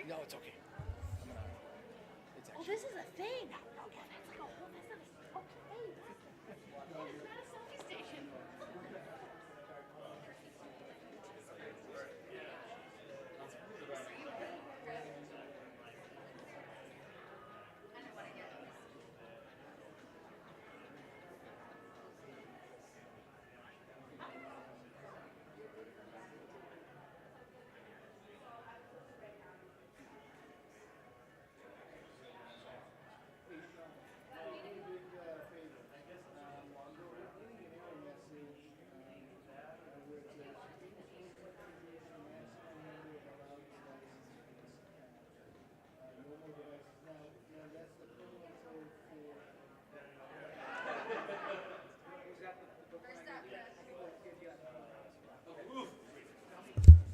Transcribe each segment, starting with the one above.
sorry. No, it's okay. It's Oh, actually. this is a thing. Okay, that's like a whole mess of okay. It's not a selfie station.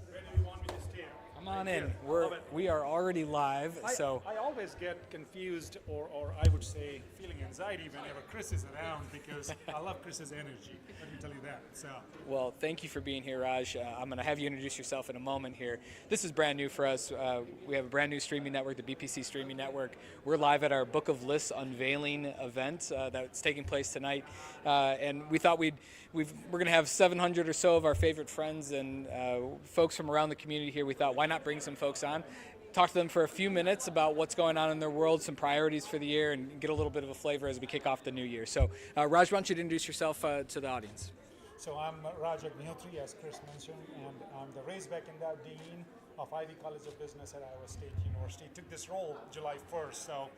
Where do you want me to stay? Come on Right in. here. We're Love it. we are already live. So I always get confused, or I would say feeling anxiety whenever Chris is around because I love Chris's energy. Let me tell you that. So well, thank you for being here, Raj. I'm going to have you introduce yourself in a moment here. This is brand new for us. We have a brand new streaming network, the BPC Streaming Network. We're live at our Book of Lists Unveiling event that's taking place tonight, and we thought we're going to have 700 or so of our favorite friends and folks from around the community here. We thought, why not bring some folks on? Talk to them for a few minutes about what's going on in their world, some priorities for the year, and get a little bit of a flavor as we kick off the new year. So, Raj, why don't you introduce yourself to the audience? So I'm Raj Agnihotri, as Chris mentioned, and I'm the Raisbeck Endowed Dean of Ivy College of Business at Iowa State University. Took this role July 1st, so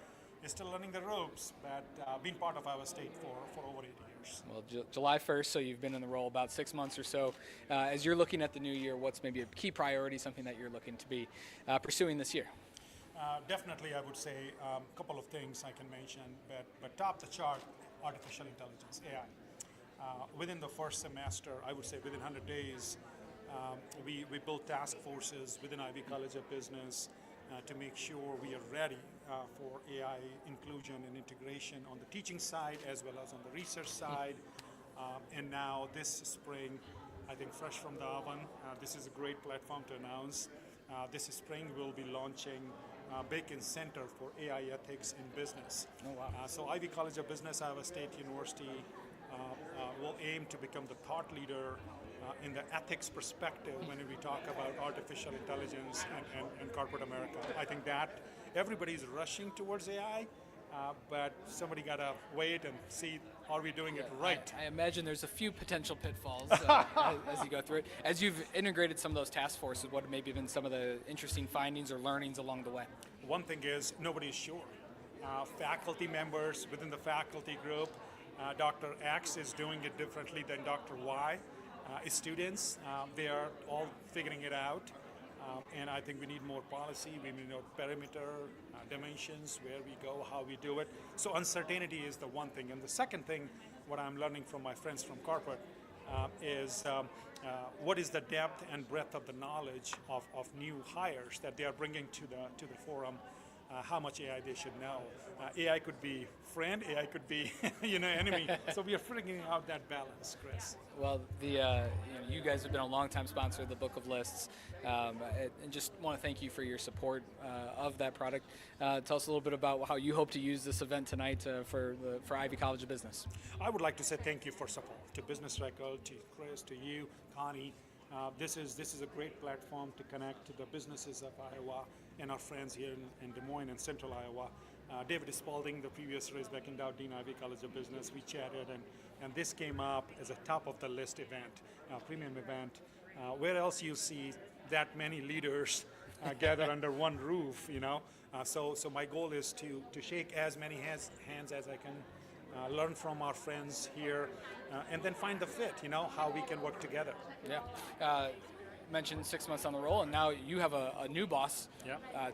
you're still learning the ropes, but been part of Iowa State for over 8 years. Well, July 1st, so you've been in the role about 6 months or so. As you're looking at the new year, what's maybe a key priority, something that you're looking to be pursuing this year? Definitely, I would say a couple of things I can mention, but top the chart, artificial intelligence, AI. Within the first semester, I would say within 100 days, we built task forces within Ivy College of Business to make sure we are ready for AI inclusion and integration on the teaching side as well as on the research side. And now this spring, I think fresh from the oven, this is a great platform to announce. This spring we'll be launching Bacon Center for AI Ethics in Business. Oh, wow. So Ivy College of Business, Iowa State University will aim to become the thought leader in the ethics perspective when we talk about artificial intelligence and corporate America. I think that everybody's rushing towards AI, but somebody got to wait and see, are we doing it right? I imagine there's a few potential pitfalls as you go through it. As you've integrated some of those task forces, what have maybe been some of the interesting findings or learnings along the way? One thing is nobody's sure. Faculty members within the faculty group, Dr. X is doing it differently than Dr. Y. Students, they are all figuring it out. And I think we need more policy, we need more perimeter, dimensions, where we go, how we do it. So uncertainty is the one thing. And the second thing, what I'm learning from my friends from corporate, is what is the depth and breadth of the knowledge of new hires that they are bringing to the forum. How much AI they should know. AI could be friend, AI could be enemy. So we are figuring out that balance, Chris. Well, you guys have been a long-time sponsor of the Book of Lists, and just want to thank you for your support of that product. Tell us a little bit about how you hope to use this event tonight for Ivy College of Business. I would like to say thank you for support to Business Record, to Chris, to you, Connie. This is a great platform to connect to the businesses of Iowa and our friends here in Des Moines and Central Iowa. David Spalding, the previous Raisbeck Endowed Dean, Ivy College of Business, we chatted, and this came up as a top of the list event, premium event. Where else you see that many leaders gather under one roof, So my goal is to shake as many hands as I can, learn from our friends here, and then find the fit, how we can work together. Yeah. Mentioned 6 months on the roll, and now you have a new boss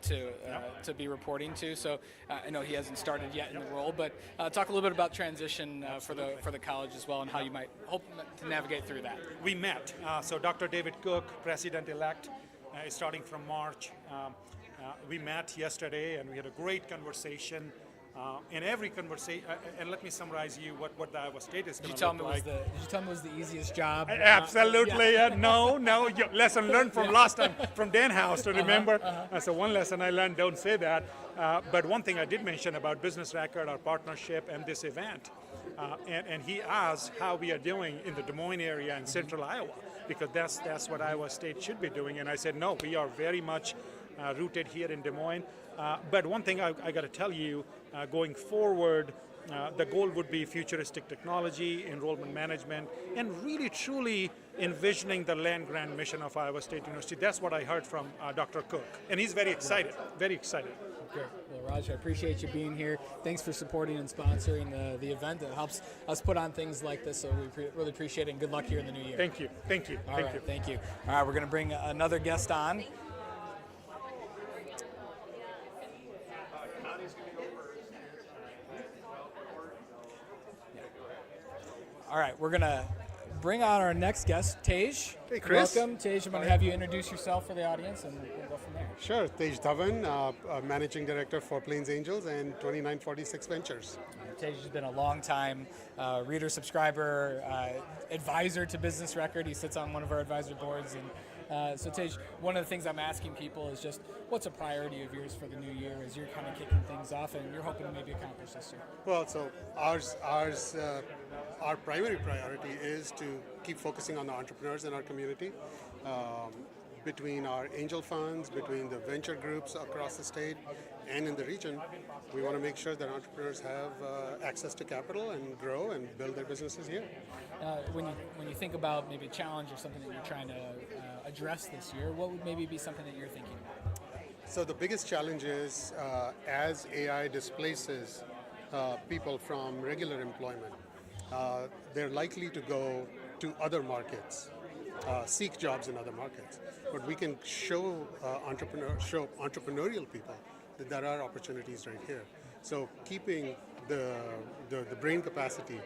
to be reporting to. So I know he hasn't started yet in the role, but talk a little bit about transition for the college as well, and how you might hope to navigate through that. We met. So Dr. David Cook, president-elect, is starting from March. We met yesterday, and we had a great conversation In every conversation, and let me summarize you what the Iowa State is Did going you to tell look me like. did you tell me it was the easiest job? Absolutely, Yeah. no. Lesson learned from last time from Dan House to remember. So one lesson I learned: don't say that. But one thing I did mention about Business Record, our partnership, and this event, and he asked how we are doing in the Des Moines area and Central Iowa, because that's what Iowa State should be doing. And I said, no, we are very much rooted here in Des Moines. But one thing I got to tell you, going forward, the goal would be futuristic technology, enrollment management, and really truly envisioning the land grant mission of Iowa State University. That's what I heard from Dr. Cook, and he's very excited, very excited. Great. Well, Raj, I appreciate you being here. Thanks for supporting and sponsoring the event that helps us put on things like this, so we really appreciate it, and good luck here in the new year. Thank you. All right, thank you. All right, we're going to bring another guest on. All right, we're going to bring on our next guest, Tej. Hey, Chris. Welcome, Tej. I'm going to have you introduce yourself for the audience, and we'll go from there. Sure, Tej Dhawan, Managing Director for Plains Angels and 2946 Ventures. Tej has been a long time reader, subscriber, advisor to Business Record. He sits on one of our advisory boards. And so Tej, one of the things I'm asking people is just what's a priority of yours for the new year as you're kind of kicking things off and you're hoping to maybe accomplish this year? Well, so our primary priority is to keep focusing on the entrepreneurs in our community. Between our angel funds, between the venture groups across the state and in the region, we want to make sure that entrepreneurs have access to capital and grow and build their businesses here. When you think about maybe a challenge or something that you're trying to address this year, what would maybe be something that you're thinking about? So the biggest challenge is as AI displaces people from regular employment, they're likely to go to other markets, seek jobs in other markets. But we can show entrepreneurial people that there are opportunities right here. So keeping the brain capacity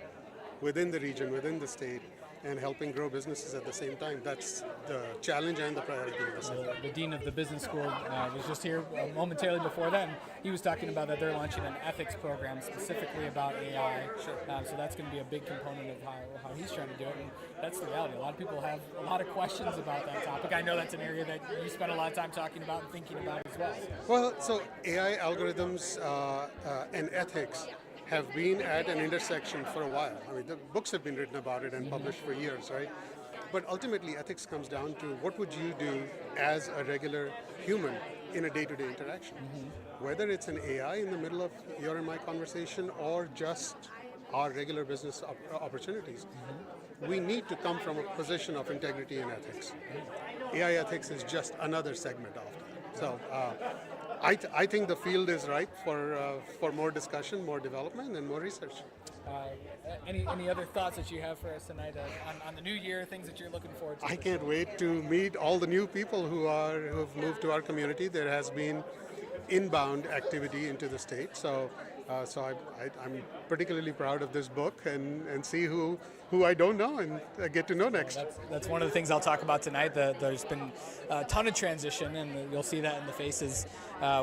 within the region, within the state, and helping grow businesses at the same time, that's the challenge and the priority of the center. The dean of the business school was just here momentarily before that, and he was talking about that they're launching an ethics program specifically about AI. Sure. So that's going to be a big component of how he's trying to do it, and that's the reality. A lot of people have a lot of questions about that topic. I know that's an area that you spend a lot of time talking about and thinking about as well. Well, so AI algorithms and ethics have been at an intersection for a while. I mean, the books have been written about it and published for years, right? But ultimately, ethics comes down to what would you do as a regular human in a day-to-day interaction? Whether it's an AI in the middle of your and my conversation or just our regular business opportunities, we need to come from a position of integrity and ethics. AI ethics is just another segment of that. So I think the field is ripe for more discussion, more development, and more research. Any other thoughts that you have for us tonight on the new year, things that you're looking forward to? I can't wait to meet all the new people who have moved to our community. There has been inbound activity into the state, so I'm particularly proud of this book and see who I don't know and get to know next. That's one of the things I'll talk about tonight. There's been a ton of transition, and you'll see that in the faces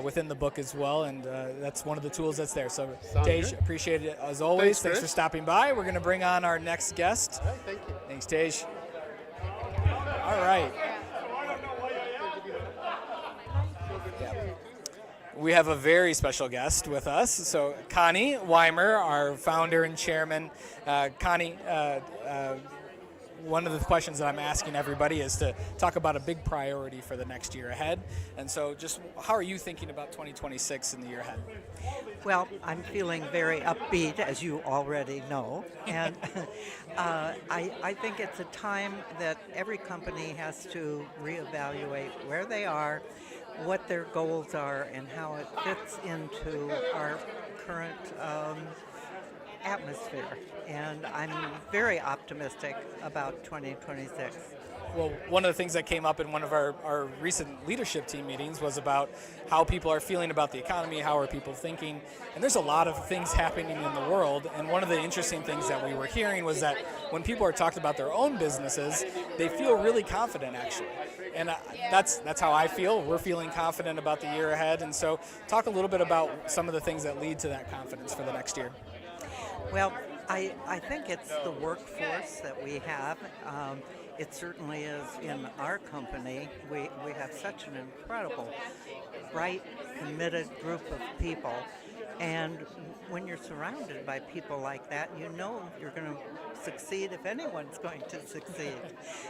within the book as well, and that's one of the tools that's there. So, Tej, appreciate it as always. Thanks for stopping by. We're going to bring on our next guest. All right, thank you. Thanks, Tej. All right. We have a very special guest with us. So Connie Weimer, our founder and chairman. Connie, one of the questions that I'm asking everybody is to talk about a big priority for the next year ahead. And so just how are you thinking about 2026 in the year ahead? Well, I'm feeling very upbeat, as you already know. And I think it's a time that every company has to reevaluate where they are, what their goals are, and how it fits into our current atmosphere. And I'm very optimistic about 2026. Well, one of the things that came up in one of our recent leadership team meetings was about how people are feeling about the economy, how are people thinking, and there's a lot of things happening in the world, and one of the interesting things that we were hearing was that when people are talking about their own businesses, they feel really confident actually. And that's how I feel. We're feeling confident about the year ahead, and so talk a little bit about some of the things that lead to that confidence for the next year. Well, I think it's the workforce that we have. It certainly is in our company. We have such an incredible, bright, committed group of people. And when you're surrounded by people like that, you know you're going to succeed if anyone's going to succeed.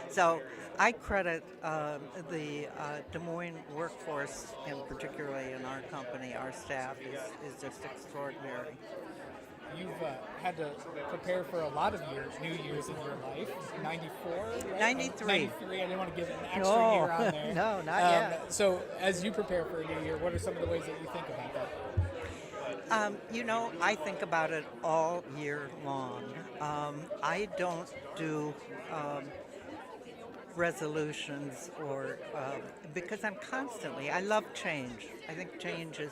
So I credit the Des Moines workforce, and particularly in our company, our staff is just extraordinary. You've had to prepare for a lot of new years in your life. 94? Right? 93. 93. I didn't want to give an extra No, year on there. no, not yet. So as you prepare for a new year, what are some of the ways that you think about that? I think about it all year long. I don't do resolutions because I love change. I think change is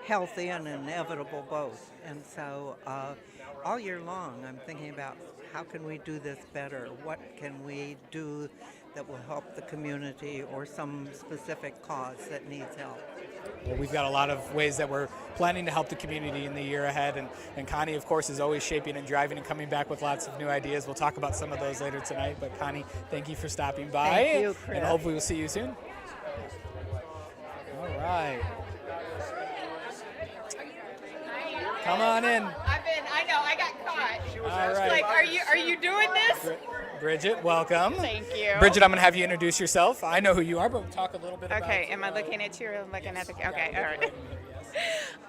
healthy and inevitable both. And so all year long I'm thinking about how can we do this better? What can we do that will help the community or some specific cause that needs help? Well, we've got a lot of ways that we're planning to help the community in the year ahead, and Connie, of course, is always shaping and driving and coming back with lots of new ideas. We'll talk about some of those later tonight, but Connie, thank you for stopping by. Thank you, Chris. And hopefully we'll see you soon. All right. Come on in. I got caught. All right. Like, are you doing this? Bridget, welcome. Thank you. Bridget, I'm going to have you introduce yourself. I know who you are, but we'll talk a little bit about... Okay, am I looking at you or am I looking at the... Okay, all right.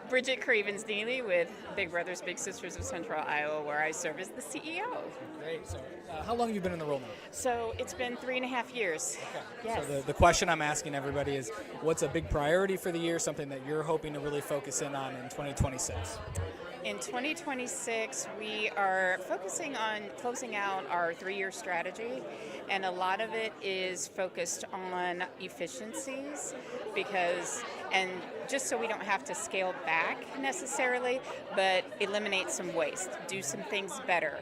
Bridget Cravens-Neely with Big Brothers Big Sisters of Central Iowa, where I serve as the CEO. Great. So how long have you been in the role now? So it's been 3.5 years. Okay. Yes. So the question I'm asking everybody is, what's a big priority for the year, something that you're hoping to really focus in on in 2026? In 2026, we are focusing on closing out our 3-year strategy, and a lot of it is focused on efficiencies and just so we don't have to scale back necessarily, but eliminate some waste, do some things better.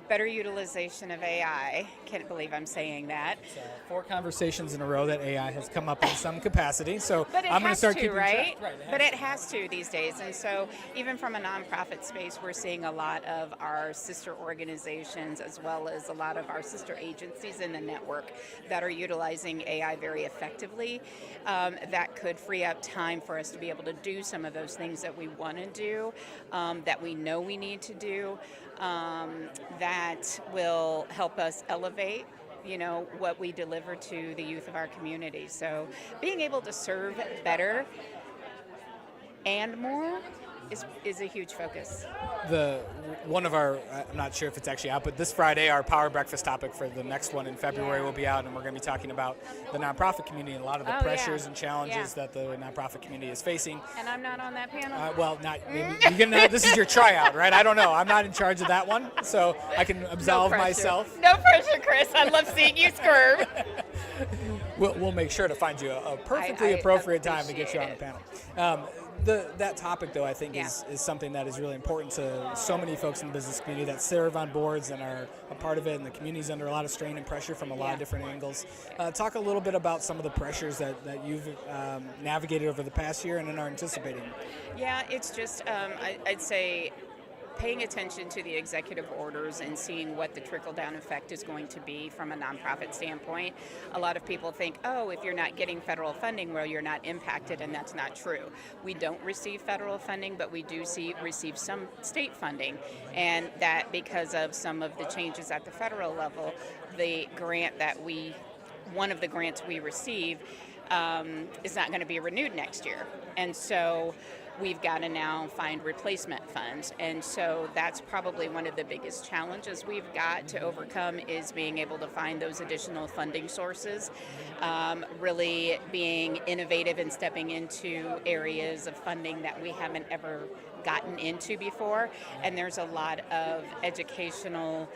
Better utilization of AI. Can't believe I'm saying that. So 4 conversations in a row that AI has come up in some capacity. So But it I'm going to has start to, keeping right? track. But it has to these days. And so even from a nonprofit space, we're seeing a lot of our sister organizations as well as a lot of our sister agencies in the network that are utilizing AI very effectively. That could free up time for us to be able to do some of those things that we want to do, that we know we need to do. That will help us elevate, what we deliver to the youth of our community. So being able to serve better and more is a huge focus. One of our, I'm not sure if it's actually out, but this Friday our Power Breakfast topic for the next one in February will be out, and we're going to be talking about the nonprofit community and a lot of the pressures and challenges that the nonprofit community is facing. And I'm not on that panel? Well, this is your tryout, right? I don't know. I'm not in charge of that one, so I can absolve myself. No pressure, Chris. I love seeing you squirm. We'll make sure to find you a perfectly appropriate time to get you on the panel. That topic, though, I think is something that is really important to so many folks in the business community that serve on boards and are a part of it, and the community's under a lot of strain and pressure from a lot of different angles. Talk a little bit about some of the pressures that you've navigated over the past year and are anticipating. Yeah, it's just, I'd say, paying attention to the executive orders and seeing what the trickle-down effect is going to be from a nonprofit standpoint. A lot of people think, if you're not getting federal funding, well, you're not impacted, and that's not true. We don't receive federal funding, but we do receive some state funding, and that because of some of the changes at the federal level, one of the grants we receive is not going to be renewed next year. And so we've got to now find replacement funds. And so that's probably one of the biggest challenges we've got to overcome is being able to find those additional funding sources, really being innovative and stepping into areas of funding that we haven't ever gotten into before, and there's a lot of educational.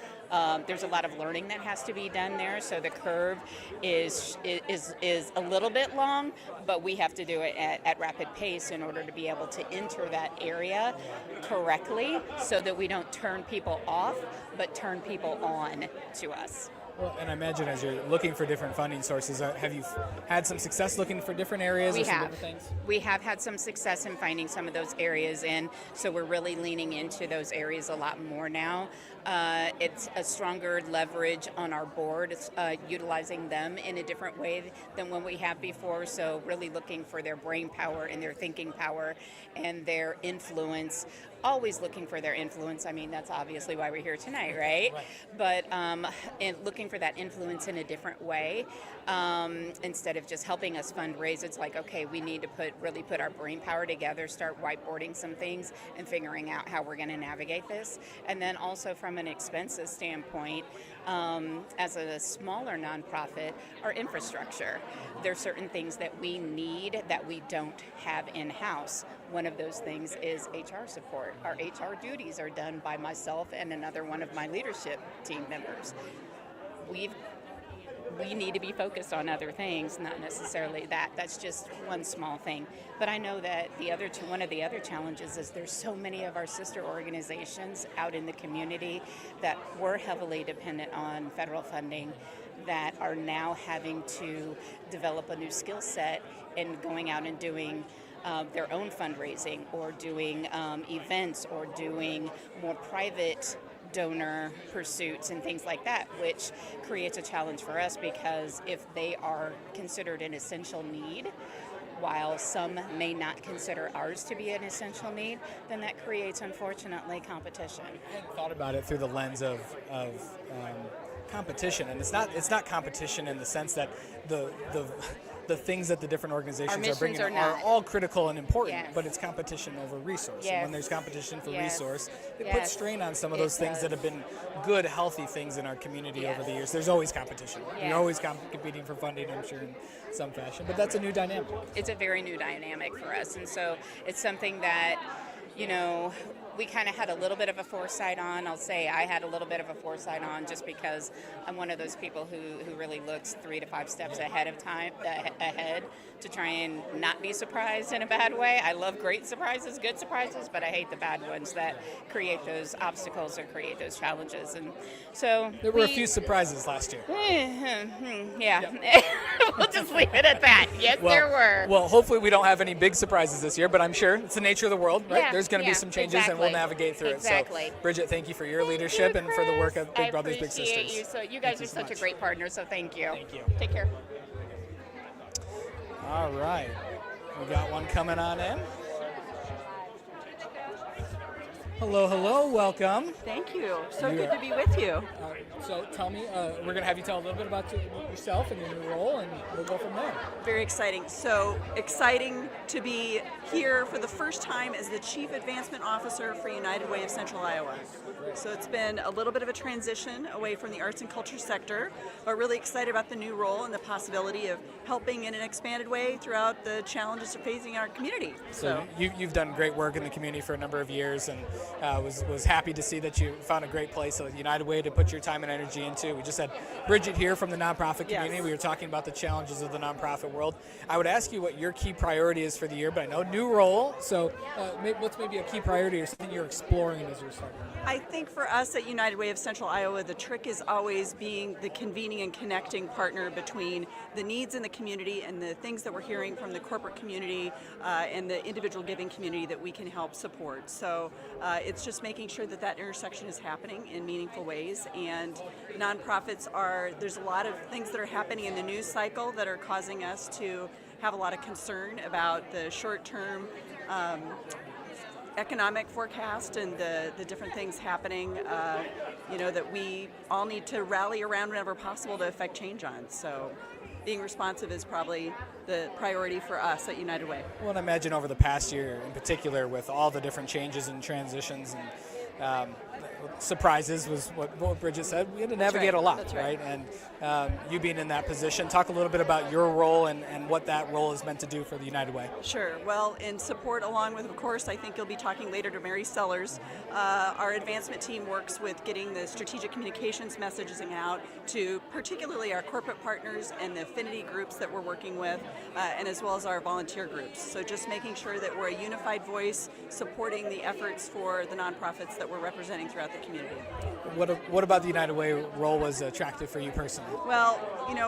There's a lot of learning that has to be done there, so the curve is a little bit long, but we have to do it at rapid pace in order to be able to enter that area correctly, so that we don't turn people off, but turn people on to us. Well, and I imagine as you're looking for different funding sources, have you had some success looking for different areas We or some have. different things? We have had some success in finding some of those areas, and so we're really leaning into those areas a lot more now. It's a stronger leverage on our board, utilizing them in a different way than when we have before. So really looking for their brain power and their thinking power and their influence. Always looking for their influence. I mean, that's obviously why we're here tonight, right? But and looking for that influence in a different way. Instead of just helping us fundraise, it's like, okay, we need to really put our brain power together, start whiteboarding some things and figuring out how we're going to navigate this. And then also from an expenses standpoint, as a smaller nonprofit, our infrastructure. There's certain things that we need that we don't have in-house. One of those things is HR support. Our HR duties are done by myself and another one of my leadership team members. We need to be focused on other things, not necessarily that. That's just one small thing. But I know that one of the other challenges is there's so many of our sister organizations out in the community that were heavily dependent on federal funding that are now having to develop a new skill set and going out and doing their own fundraising or doing events or doing more private donor pursuits and things like that, which creates a challenge for us because if they are considered an essential need, while some may not consider ours to be an essential need, then that creates, unfortunately, competition. I hadn't thought about it through the lens of competition, and it's not competition in the sense that the things that the different organizations are bringing are all critical and important, Yes. but it's competition over resource. Yes. And when there's competition for Yes. resource, it Yes. puts strain on some of It those things that does. have been good, healthy things in our community over Yes. the years. There's always competition. Yes. You're always competing for funding, I'm sure, in some fashion. But that's a new dynamic. It's a very new dynamic for us, and so it's something that, we kind of had a little bit of a foresight on. I'll say I had a little bit of a foresight on just because I'm one of those people who really looks 3 to 5 steps ahead to try and not be surprised in a bad way. I love great surprises, good surprises, but I hate the bad ones that create those obstacles or create those challenges. And so There were a few surprises last year. yeah. We'll just leave it at that. Yes, there were. Well, hopefully we don't have any big surprises this year, but I'm sure it's the nature of the world, right? Yeah, There's going to be yeah, some changes, and we'll navigate through Exactly. it. So, Bridget, thank you for your leadership and for the work of Big Brothers Big Sisters. I appreciate you. So you guys Thank you are so such a much. great partner, so thank you. Thank you. Take care. All right, we got one coming on in. Hello, welcome. Thank you. So You good are- to be with you. So tell me, we're going to have you tell a little bit about yourself and your new role, and we'll go from there. Very exciting. So exciting to be here for the first time as the Chief Advancement Officer for United Way of Central Iowa. So it's been a little bit of a transition away from the arts and culture sector, but really excited about the new role and the possibility of helping in an expanded way throughout the challenges of facing our community. So you've done great work in the community for a number of years, and was happy to see that you found a great place, a United Way to put your time and energy into. We just had Bridget here from the nonprofit community. Yes. We were talking about the challenges of the nonprofit world. I would ask you what your key priority is for the year, but I know new role, so what's maybe a key priority or something you're exploring as you're starting? I think for us at United Way of Central Iowa, the trick is always being the convening and connecting partner between the needs in the community and the things that we're hearing from the corporate community and the individual giving community that we can help support. So it's just making sure that that intersection is happening in meaningful ways. And nonprofits there's a lot of things that are happening in the news cycle that are causing us to have a lot of concern about the short-term economic forecast and the different things happening, that we all need to rally around whenever possible to affect change on. So being responsive is probably the priority for us at United Way. Well, and I imagine over the past year in particular with all the different changes and transitions and surprises was what Bridget said. We had to navigate a lot, That's right. And you being in that position, talk a little bit about your role and what that role is meant to do for the United Way. Sure. Well, in support, along with, of course, I think you'll be talking later to Mary Sellers. Our advancement team works with getting the strategic communications messaging out to particularly our corporate partners and the affinity groups that we're working with, and as well as our volunteer groups. So just making sure that we're a unified voice supporting the efforts for the nonprofits that we're representing throughout the community. What about the United Way role was attractive for you personally? Well,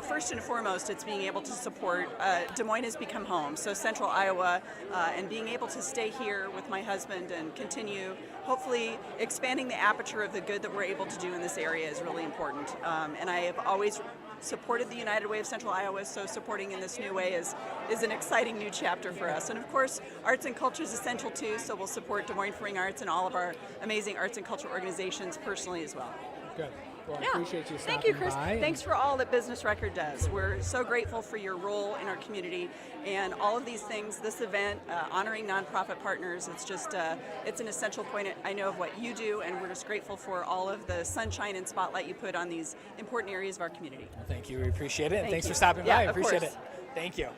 first and foremost, it's being able to support. Des Moines has become home, so Central Iowa, and being able to stay here with my husband and continue, hopefully, expanding the aperture of the good that we're able to do in this area is really important. And I have always supported the United Way of Central Iowa, so supporting in this new way is an exciting new chapter for us. And of course, arts and culture is essential too, so we'll support Des Moines Freeing Arts and all of our amazing arts and culture organizations personally as well. Good. Well, I Yeah. appreciate you stopping Thank you, Chris. by. Thanks for all that Business Record does. We're so grateful for your role in our community and all of these things, this event, honoring nonprofit partners. It's just, it's an essential point, I know, of what you do, and we're just grateful for all of the sunshine and spotlight you put on these important areas of our community. Well, thank you. We appreciate it. And Thank thanks you. for stopping Yeah, by. I of appreciate course. it. Thank you.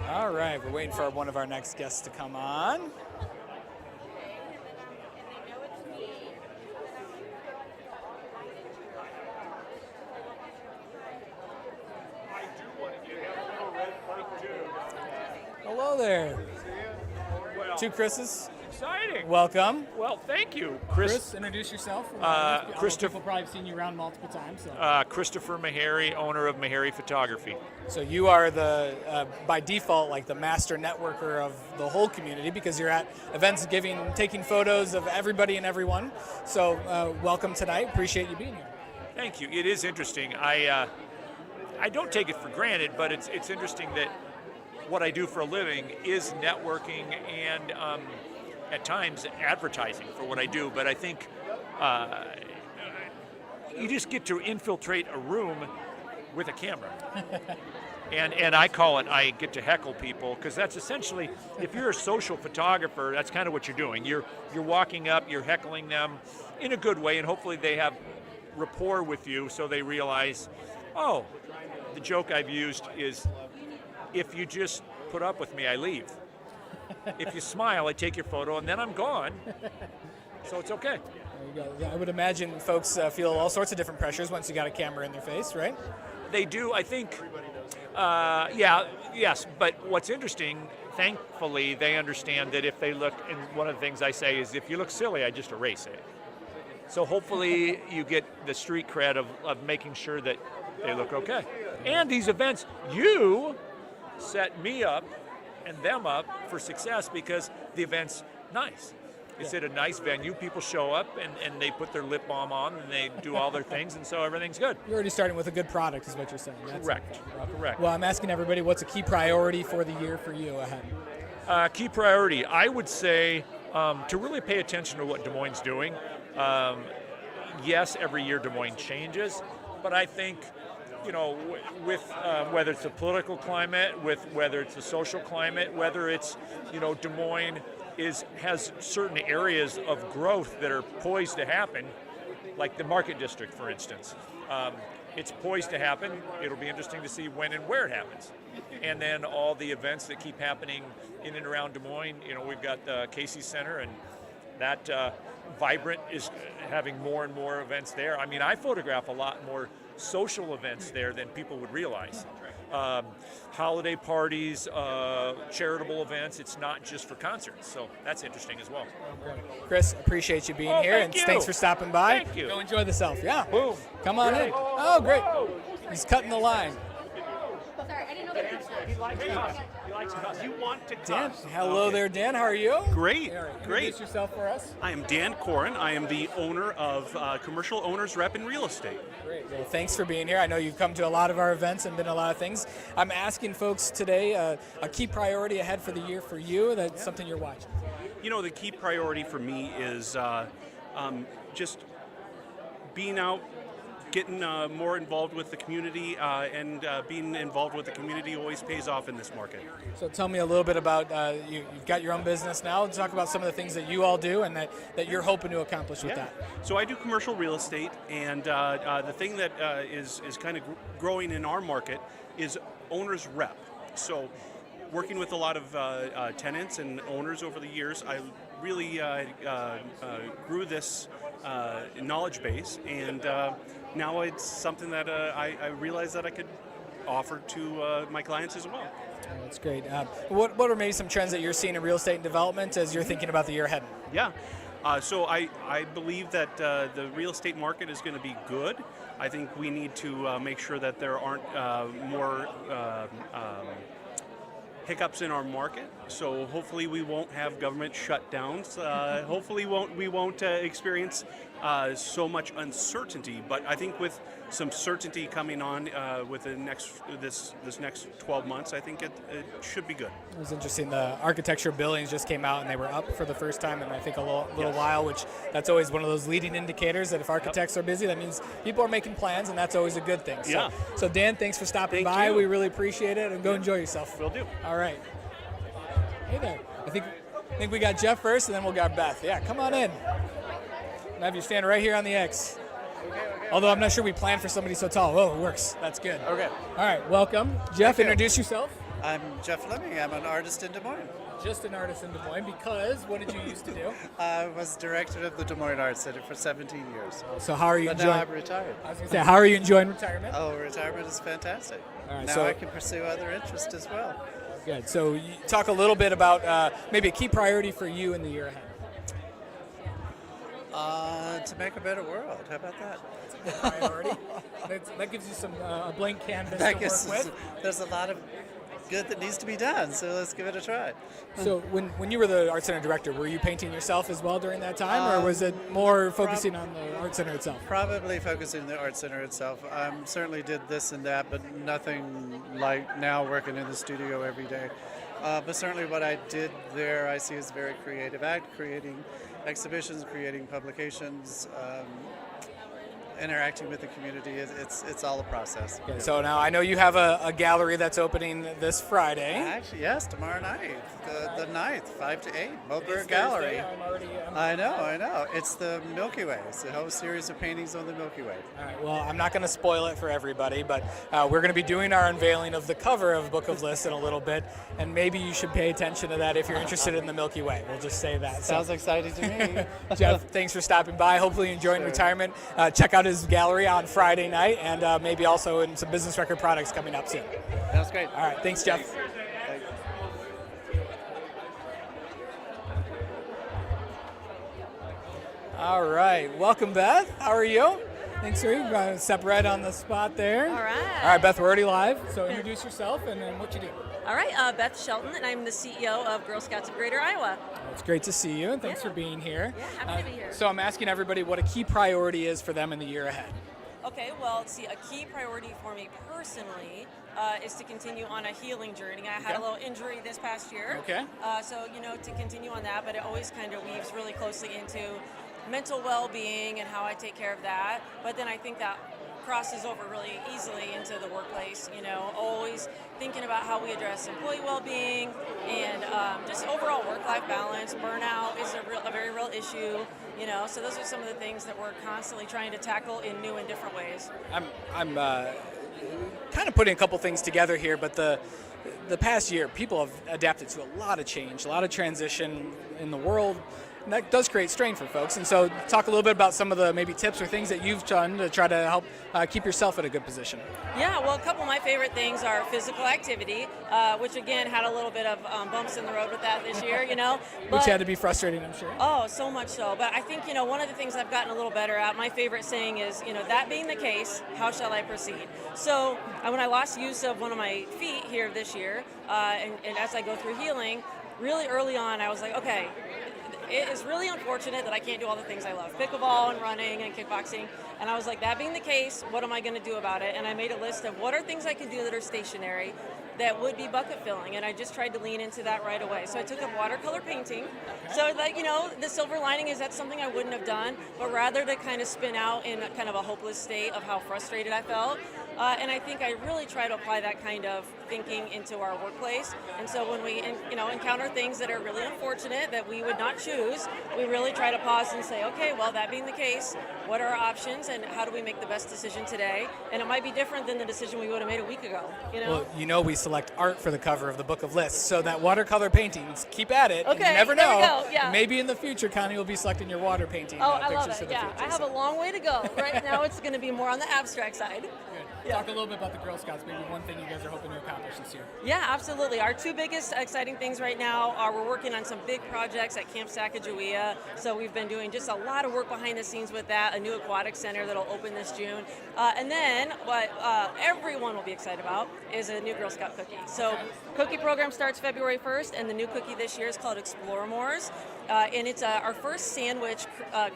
All right, we're waiting for one of our next guests to come on. Hello there. Two Chris's. Exciting. Welcome. Well, thank you, Chris, introduce yourself. Christopher- People probably have seen you around multiple times. So. Christopher Meharry, owner of Meharry Photography. So you are the, by default, like the master networker of the whole community because you're at events taking photos of everybody and everyone. So welcome tonight. Appreciate you being here. Thank you. It is interesting. I don't take it for granted, but it's interesting that what I do for a living is networking and at times advertising for what I do. But I think you just get to infiltrate a room with a camera. And I call it, I get to heckle people, because that's essentially, if you're a social photographer, that's kind of what you're doing. You're walking up, you're heckling them in a good way, and hopefully they have rapport with you so they realize, oh, the joke I've used is, if you just put up with me, I leave. If you smile, I take your photo, and then I'm gone. So it's okay. There you go. I would imagine folks feel all sorts of different pressures once you got a camera in their face, right? They do, I think. Yes. But what's interesting, thankfully, they understand that if they look, and one of the things I say is, if you look silly, I just erase it. So hopefully you get the street cred of making sure that they look okay. And these events, you set me up and them up for success because the event's nice. It's at a nice venue. People show up and they put their lip balm on and they do all their things, and so everything's good. You're already starting with a good product, is what you're saying. That's Correct. Correct. Well, I'm asking everybody, what's a key priority for the year for you ahead? Key priority, I would say, to really pay attention to what Des Moines is doing. Yes, every year Des Moines changes, but I think, with whether it's a political climate, with whether it's a social climate, whether it's, Des Moines has certain areas of growth that are poised to happen, like the Market District, for instance. It's poised to happen. It'll be interesting to see when and where it happens. And then all the events that keep happening in and around Des Moines. We've got the Casey Center, and that Vibrant is having more and more events there. I mean, I photograph a lot more social events there than people would realize. Holiday parties, charitable events. It's not just for concerts, so that's interesting as well. Chris, appreciate you being here, thank and you. thanks for stopping by. Thank you. Go enjoy the selfie. Yeah. Boom. Come on in. Oh, great. He's cutting the line. Sorry, I didn't know that. He likes cuss. He likes cuss. You want to Dan, cuss. hello there, Dan. How are you? Great, All right, great. Introduce yourself for us. I am Dan Corin. I am the owner of Commercial Owners Rep in Real Estate. Great. Well, thanks for being here. I know you've come to a lot of our events and been a lot of things. I'm asking folks today a key priority ahead for the year for you. That's something you're watching. The key priority for me is just being out, getting more involved with the community, and being involved with the community always pays off in this market. So tell me a little bit about, you've got your own business now. Talk about some of the things that you all do and that you're hoping to accomplish with that. So I do commercial real estate, and the thing that is kind of growing in our market is owner's rep. So working with a lot of tenants and owners over the years, I really grew this knowledge base, and now it's something that I realized that I could offer to my clients as well. Oh, that's great. What are maybe some trends that you're seeing in real estate and development as you're thinking about the year ahead? Yeah. So I believe that the real estate market is going to be good. I think we need to make sure that there aren't more hiccups in our market. So hopefully we won't have government shutdowns. Hopefully we won't experience so much uncertainty. But I think with some certainty coming on with the this next 12 months, I think it should be good. It was interesting. The architecture billings just came out, and they were up for the first time in I think a little while, which that's always one of those leading indicators that if architects are busy, that means people are making plans, and that's always a good thing. So Dan, thanks for stopping by. We really appreciate it, and go enjoy yourself. Will do. All right. Hey there. I think we got Jeff first, and then we'll get Beth. Yeah, come on in. I'll have you stand right here on the X. Although I'm not sure we planned for somebody so tall. Oh, it works. That's good. Okay. All right, welcome. Jeff, introduce yourself. I'm Jeff Fleming. I'm an artist in Des Moines. Just an artist in Des Moines because what did you used to do? I was director of the Des Moines Arts Center for 17 years. So how are you But enjoying? now I'm retired. I was going to say, how are you enjoying retirement? Oh, retirement is fantastic. All right, now so I can pursue other interests as well. good. So you talk a little bit about maybe a key priority for you in the year ahead. To make a better world. How about that? That's a priority. that gives you some a blank canvas I to guess work with. there's a lot of good that needs to be done, so let's give it a try. So when you were the Art Center director, were you painting yourself as well during that time, or was it more focusing on the Art Center itself? Probably focusing on the Art Center itself. I certainly did this and that, but nothing like now working in the studio every day. But certainly what I did there I see as a very creative act, creating exhibitions, creating publications, interacting with the community. It's all a process. Okay, so now I know you have a gallery that's opening this Friday. Actually, yes, tomorrow night, the 9th, 5 to 8, Moberg Thursday. Gallery. I I know. It's the Milky Way. It's a whole series of paintings on the Milky Way. All right, well, I'm not going to spoil it for everybody, but we're going to be doing our unveiling of the cover of Book of Lists in a little bit, and maybe you should pay attention to that if you're interested in the Milky Way. We'll just say that. Sounds exciting to me. Jeff, thanks for stopping by. Hopefully you're enjoying retirement. Check out his gallery on Friday night, and maybe also in some business record products coming up soon. That's great. All right, thanks, Jeff. All right, welcome, Beth. How are you? Thanks, sir. You're going to step right on the spot there. All right. All right, Beth, we're already live, so introduce yourself and then what you do. All right, Beth Shelton, and I'm the CEO of Girl Scouts of Greater Iowa. It's great to see you, and thanks for being here. Yeah, happy to be here. So I'm asking everybody what a key priority is for them in the year ahead. Okay, well, see, a key priority for me personally is to continue on a healing journey. I had a little injury this past year. Okay. So, to continue on that, but it always kind of weaves really closely into mental well-being and how I take care of that. But then I think that crosses over really easily into the workplace, always thinking about how we address employee well-being and just overall work-life balance. Burnout is a very real issue, so those are some of the things that we're constantly trying to tackle in new and different ways. I'm kind of putting a couple things together here, but the past year, people have adapted to a lot of change, a lot of transition in the world. And that does create strain for folks. And so talk a little bit about some of the maybe tips or things that you've done to try to help keep yourself in a good position. Yeah, well, a couple of my favorite things are physical activity, which again had a little bit of bumps in the road with that this year, Which had to be frustrating, I'm sure. Oh, so much so. But I think, one of the things I've gotten a little better at, my favorite saying is, that being the case, how shall I proceed? So when I lost use of one of my feet here this year, and as I go through healing, really early on, I was like, okay, it is really unfortunate that I can't do all the things I love, pickleball and running and kickboxing. And I was like, that being the case, what am I going to do about it? And I made a list of what are things I can do that are stationary that would be bucket filling, and I just tried to lean into that right away. So I took up watercolor painting. So like, the silver lining is that's something I wouldn't have done, but rather to kind of spin out in kind of a hopeless state of how frustrated I felt. And I think I really try to apply that kind of thinking into our workplace. And so when we encounter things that are really unfortunate that we would not choose, we really try to pause and say, okay, well, that being the case, what are our options and how do we make the best decision today? And it might be different than the decision we would have made a week ago. Well, we select art for the cover of the Book of Lists, so that watercolor paintings, keep at it. Okay, and you never there we know. go, yeah. Maybe in the future, Connie will be selecting your water painting I love pictures for it. the Yeah, future. I have a long way to go. Right now, it's going to be more on the abstract side. Good. Talk a little bit about the Girl Scouts. Maybe one thing you guys are hoping to accomplish this year. Yeah, absolutely. Our two biggest exciting things right now are we're working on some big projects at Camp Sacagawea. So we've been doing just a lot of work behind the scenes with that, a new aquatic center that'll open this June. And then what everyone will be excited about is a new Girl Scout cookie. So cookie program starts February 1st, and the new cookie this year is called Explore Mores. And it's our first sandwich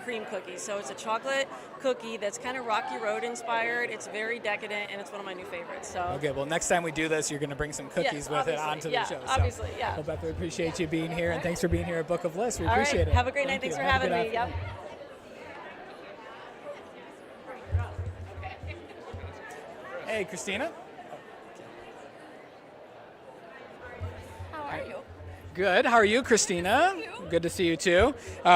cream cookie. So it's a chocolate cookie that's kind of Rocky Road inspired. It's very decadent, and it's one of my new favorites. So Okay, well, next time we do this, you're going to bring some cookies with it onto the show. Obviously, yeah. Well, Beth, we appreciate you being here, and thanks for being here at Book of Lists. We All appreciate right. it. Have a great night. Thank Thanks you. for Have a having good me. afternoon. Yep. Hey, Christina. How are you? Good. How are you, Christina? Good to see you too.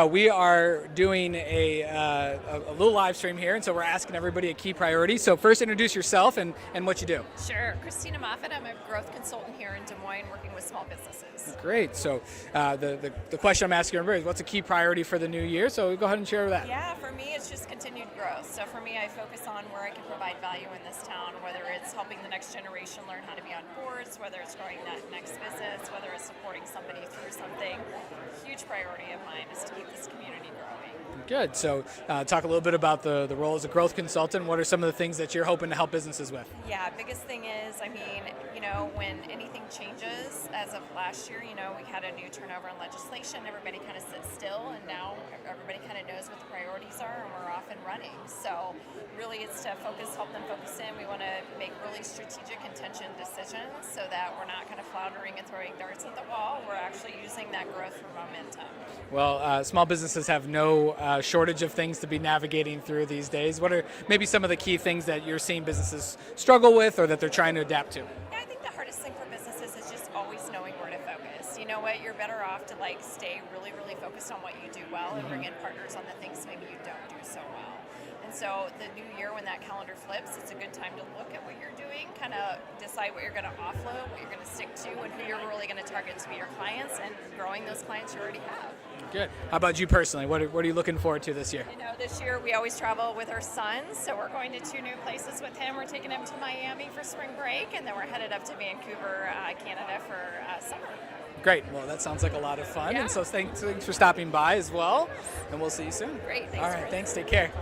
We are doing a little live stream here, and so we're asking everybody a key priority. So first, introduce yourself and what you do. Sure. Christina Moffat. I'm a growth consultant here in Des Moines working with small businesses. Great. So the question I'm asking everybody is, what's a key priority for the new year? So go ahead and share that. Yeah, for me, it's just continued growth. So for me, I focus on where I can provide value in this town, whether it's helping the next generation learn how to be on boards, whether it's growing that next business, whether it's supporting somebody through something. Huge priority of mine is to keep this community growing. Good. So talk a little bit about the role as a growth consultant. What are some of the things that you're hoping to help businesses with? Yeah, biggest thing is, when anything changes, as of last year, we had a new turnover in legislation. Everybody kind of sits still, and now everybody kind of knows what the priorities are, and we're off and running. So really it's to help them focus in. We want to make really strategic intention decisions so that we're not kind of floundering and throwing darts at the wall. We're actually using that growth for momentum. Well, small businesses have no shortage of things to be navigating through these days. What are maybe some of the key things that you're seeing businesses struggle with or that they're trying to adapt to? Yeah, I think the hardest thing for businesses is just always knowing where to focus. You know what? You're better off to stay really, really focused on what you do well and bring in partners on the things maybe you don't do so well. And so the new year, when that calendar flips, it's a good time to look at what you're doing, kind of decide what you're going to offload, what you're going to stick to, and who you're really going to target to be your clients, and growing those clients you already have. Good. How about you personally? What are you looking forward to this year? This year we always travel with our sons, so we're going to 2 new places with him. We're taking him to Miami for spring break, and then we're headed up to Vancouver, Canada for summer. Great. Well, that sounds like a lot of fun. Yeah. And so thanks for stopping by as well. And we'll see you soon. Great. Thanks. All right. Thanks. Take care.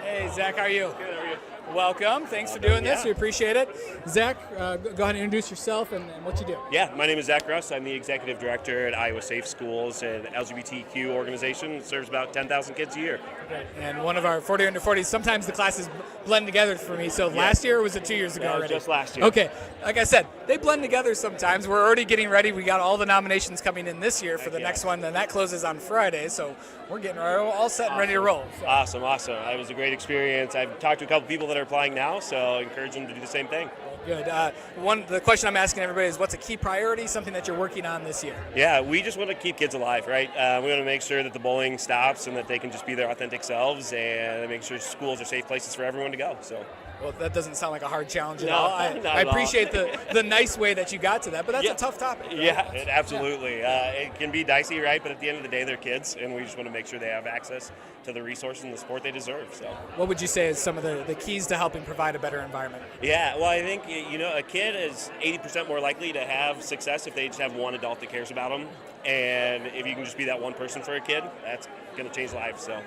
Hey, Zach, how are you? Good, how are you? Welcome. Thanks for doing this. We appreciate it. Zach, go ahead and introduce yourself and what you do. Yeah, my name is Zach Russ. I'm the executive director at Iowa Safe Schools, an LGBTQ organization that serves about 10,000 kids a year. Great. And one of our 40 under 40s, sometimes the classes blend together for me. So last year or was it 2 years ago already? Just last year. Okay. Like I said, they blend together sometimes. We're already getting ready. We got all the nominations coming in this year for the next one, and that closes on Friday. So we're getting all set and ready to roll. So. Awesome. It was a great experience. I've talked to a couple people that are applying now, so I encourage them to do the same thing. Good. The question I'm asking everybody is, what's a key priority, something that you're working on this year? Yeah, we just want to keep kids alive, right? We want to make sure that the bullying stops and that they can just be their authentic selves, and make sure schools are safe places for everyone to go. So. Well, that doesn't sound like a hard challenge at No, all. not I at all. appreciate the nice way that you got to that, but that's a tough topic. Right? Yeah, absolutely. It can be dicey, right? But at the end of the day, they're kids, and we just want to make sure they have access to the resources and the support they deserve. So, what would you say is some of the keys to helping provide a better environment? Yeah, well, I think a kid is 80% more likely to have success if they just have one adult that cares about them, and if you can just be that one person for a kid, that's going to change lives. So.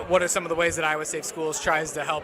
What are some of the ways that Iowa Safe Schools tries to help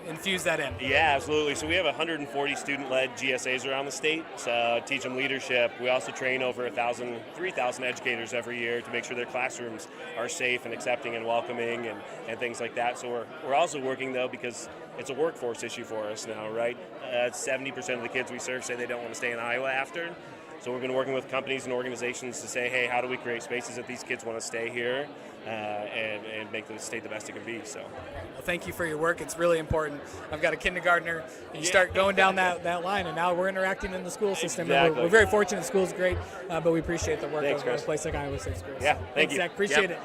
infuse that in? Yeah, absolutely. So we have 140 student-led GSAs around the state. So teach them leadership. We also train over 3,000 educators every year to make sure their classrooms are safe and accepting and welcoming and things like that. So we're also working, though, because it's a workforce issue for us now, right? 70% of the kids we serve say they don't want to stay in Iowa after. So we've been working with companies and organizations to say, hey, how do we create spaces that these kids want to stay here and make the state the best it can be? So, well, thank you for your work. It's really important. I've got a kindergartner, and you start going down that line, and now we're interacting in the school system. Exactly. We're very fortunate. The school's great, but we appreciate the work Thanks, of a Chris. place like Iowa Safe Schools. Yeah, thank you. Zach. Appreciate it.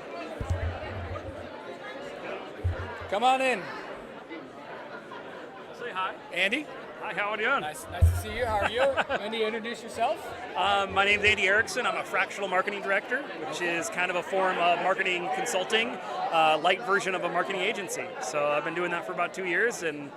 Come on in. Say hi. Andy? Hi, how are you doing? Nice to see you. How are you? Andy, introduce yourself. My name's Andy Erickson. I'm a fractional marketing director, which is kind of a form of marketing consulting, light version of a marketing agency. So I've been doing that for about 2 years, and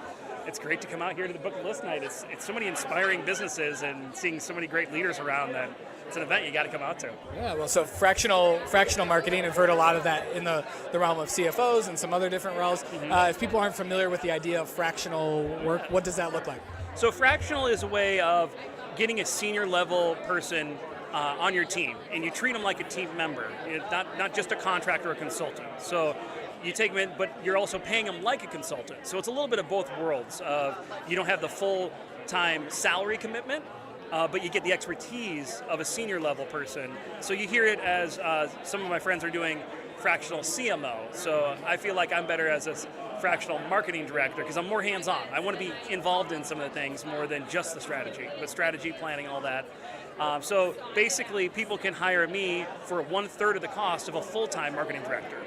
it's great to come out here to the Book of List Night. It's so many inspiring businesses and seeing so many great leaders around that it's an event you got to come out to. Yeah, well, so fractional marketing, I've heard a lot of that in the realm of CFOs and some other different roles. If people aren't familiar with the idea of fractional work, what does that look like? So fractional is a way of getting a senior level person on your team, and you treat them like a team member, not just a contractor or a consultant. So you take them in, but you're also paying them like a consultant. So it's a little bit of both worlds. You don't have the full-time salary commitment, but you get the expertise of a senior level person. So you hear it as some of my friends are doing fractional CMO. So I feel like I'm better as a fractional marketing director because I'm more hands-on. I want to be involved in some of the things more than just the strategy, but strategy, planning, all that. So basically, people can hire me for 1/3 of the cost of a full-time marketing director.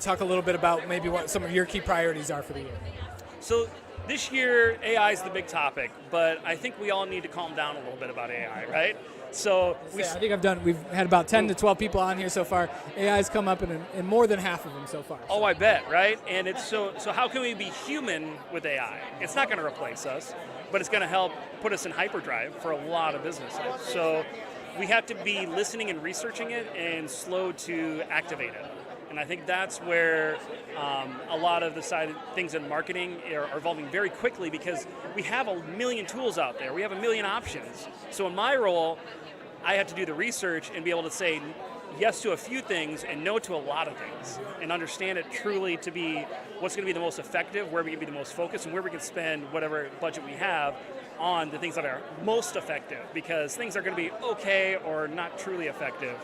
Talk a little bit about maybe what some of your key priorities are for the year. So this year, AI is the big topic, but I think we all need to calm down a little bit about AI, right? So I think we've had about 10 to 12 people on here so far. AI's come up in more than half of them so far. Oh, I bet, right? And it's so how can we be human with AI? It's not going to replace us, but it's going to help put us in hyperdrive for a lot of businesses. So we have to be listening and researching it and slow to activate it. And I think that's where a lot of the things in marketing are evolving very quickly because we have a million tools out there. We have a million options. So in my role, I have to do the research and be able to say yes to a few things and no to a lot of things and understand it truly to be what's going to be the most effective, where we can be the most focused, and where we can spend whatever budget we have on the things that are most effective, because things are going to be okay or not truly effective.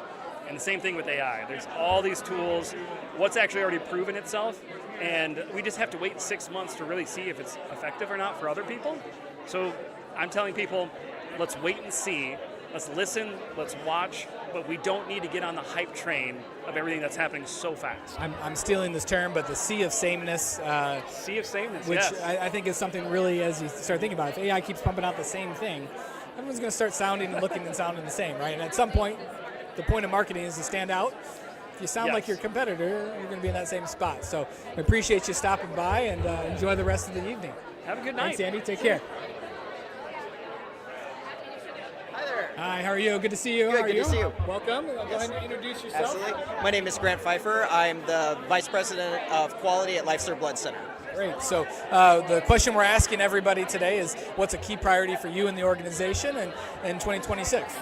And the same thing with AI. There's all these tools, what's actually already proven itself, and we just have to wait 6 months to really see if it's effective or not for other people. So I'm telling people, let's wait and see, let's listen, let's watch, but we don't need to get on the hype train of everything that's happening so fast. I'm stealing this term, but the sea of sameness. Sea of sameness, which yes. I think is something really, as you start thinking about it, if AI keeps pumping out the same thing, everyone's going to start sounding and looking and sounding the same, right? And at some point, the point of marketing is to stand out. If you sound like your competitor, you're going to be in that same spot. So I appreciate you stopping by, and enjoy the rest of the evening. Have a good night. Thanks, Andy. Take care. Hi there. Hi, how are you? Good to see you. Good, How are good you? to see you. Welcome. Go ahead and introduce yourself. Absolutely. My name is Grant Pfeiffer. I'm the Vice President of Quality at LifeServe Blood Center. Great. So the question we're asking everybody today is, what's a key priority for you in the organization and in 2026?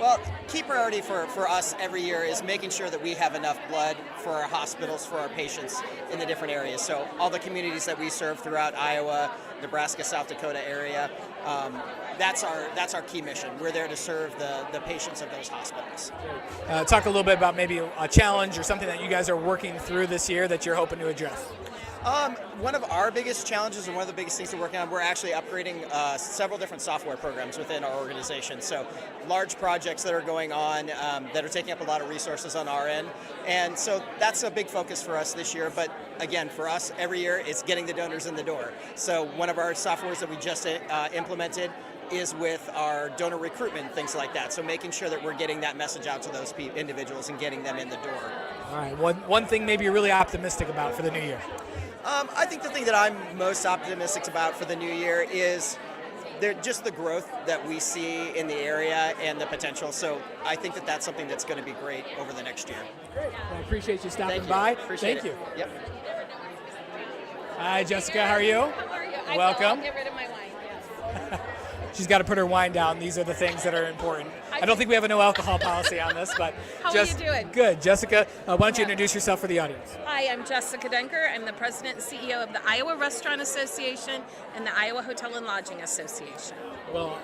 Well, key priority for us every year is making sure that we have enough blood for our hospitals, for our patients in the different areas. So all the communities that we serve throughout Iowa, Nebraska, South Dakota area, that's our key mission. We're there to serve the patients of those hospitals. Talk a little bit about maybe a challenge or something that you guys are working through this year that you're hoping to address. One of our biggest challenges and one of the biggest things we're working on, we're actually upgrading several different software programs within our organization. So large projects that are going on that are taking up a lot of resources on our end. And so that's a big focus for us this year. But again, for us, every year, it's getting the donors in the door. So one of our softwares that we just implemented is with our donor recruitment, things like that. So making sure that we're getting that message out to those individuals and getting them in the door. All right. One thing maybe you're really optimistic about for the new year. I think the thing that I'm most optimistic about for the new year is just the growth that we see in the area and the potential. So I think that that's something that's going to be great over the next year. Great. Well, I appreciate you stopping Thank you. by. Appreciate Thank it. you. Yep. Hi, Jessica. How are you? How are you? Welcome. I'll get rid of my wine. Yes. She's got to put her wine down. These are the things that are important. I don't think we have a no alcohol policy on this, but How are you doing? Good. Jessica, why don't you introduce yourself for the audience? Hi, I'm Jessica Denker. I'm the president and CEO of the Iowa Restaurant Association and the Iowa Hotel and Lodging Association. Well,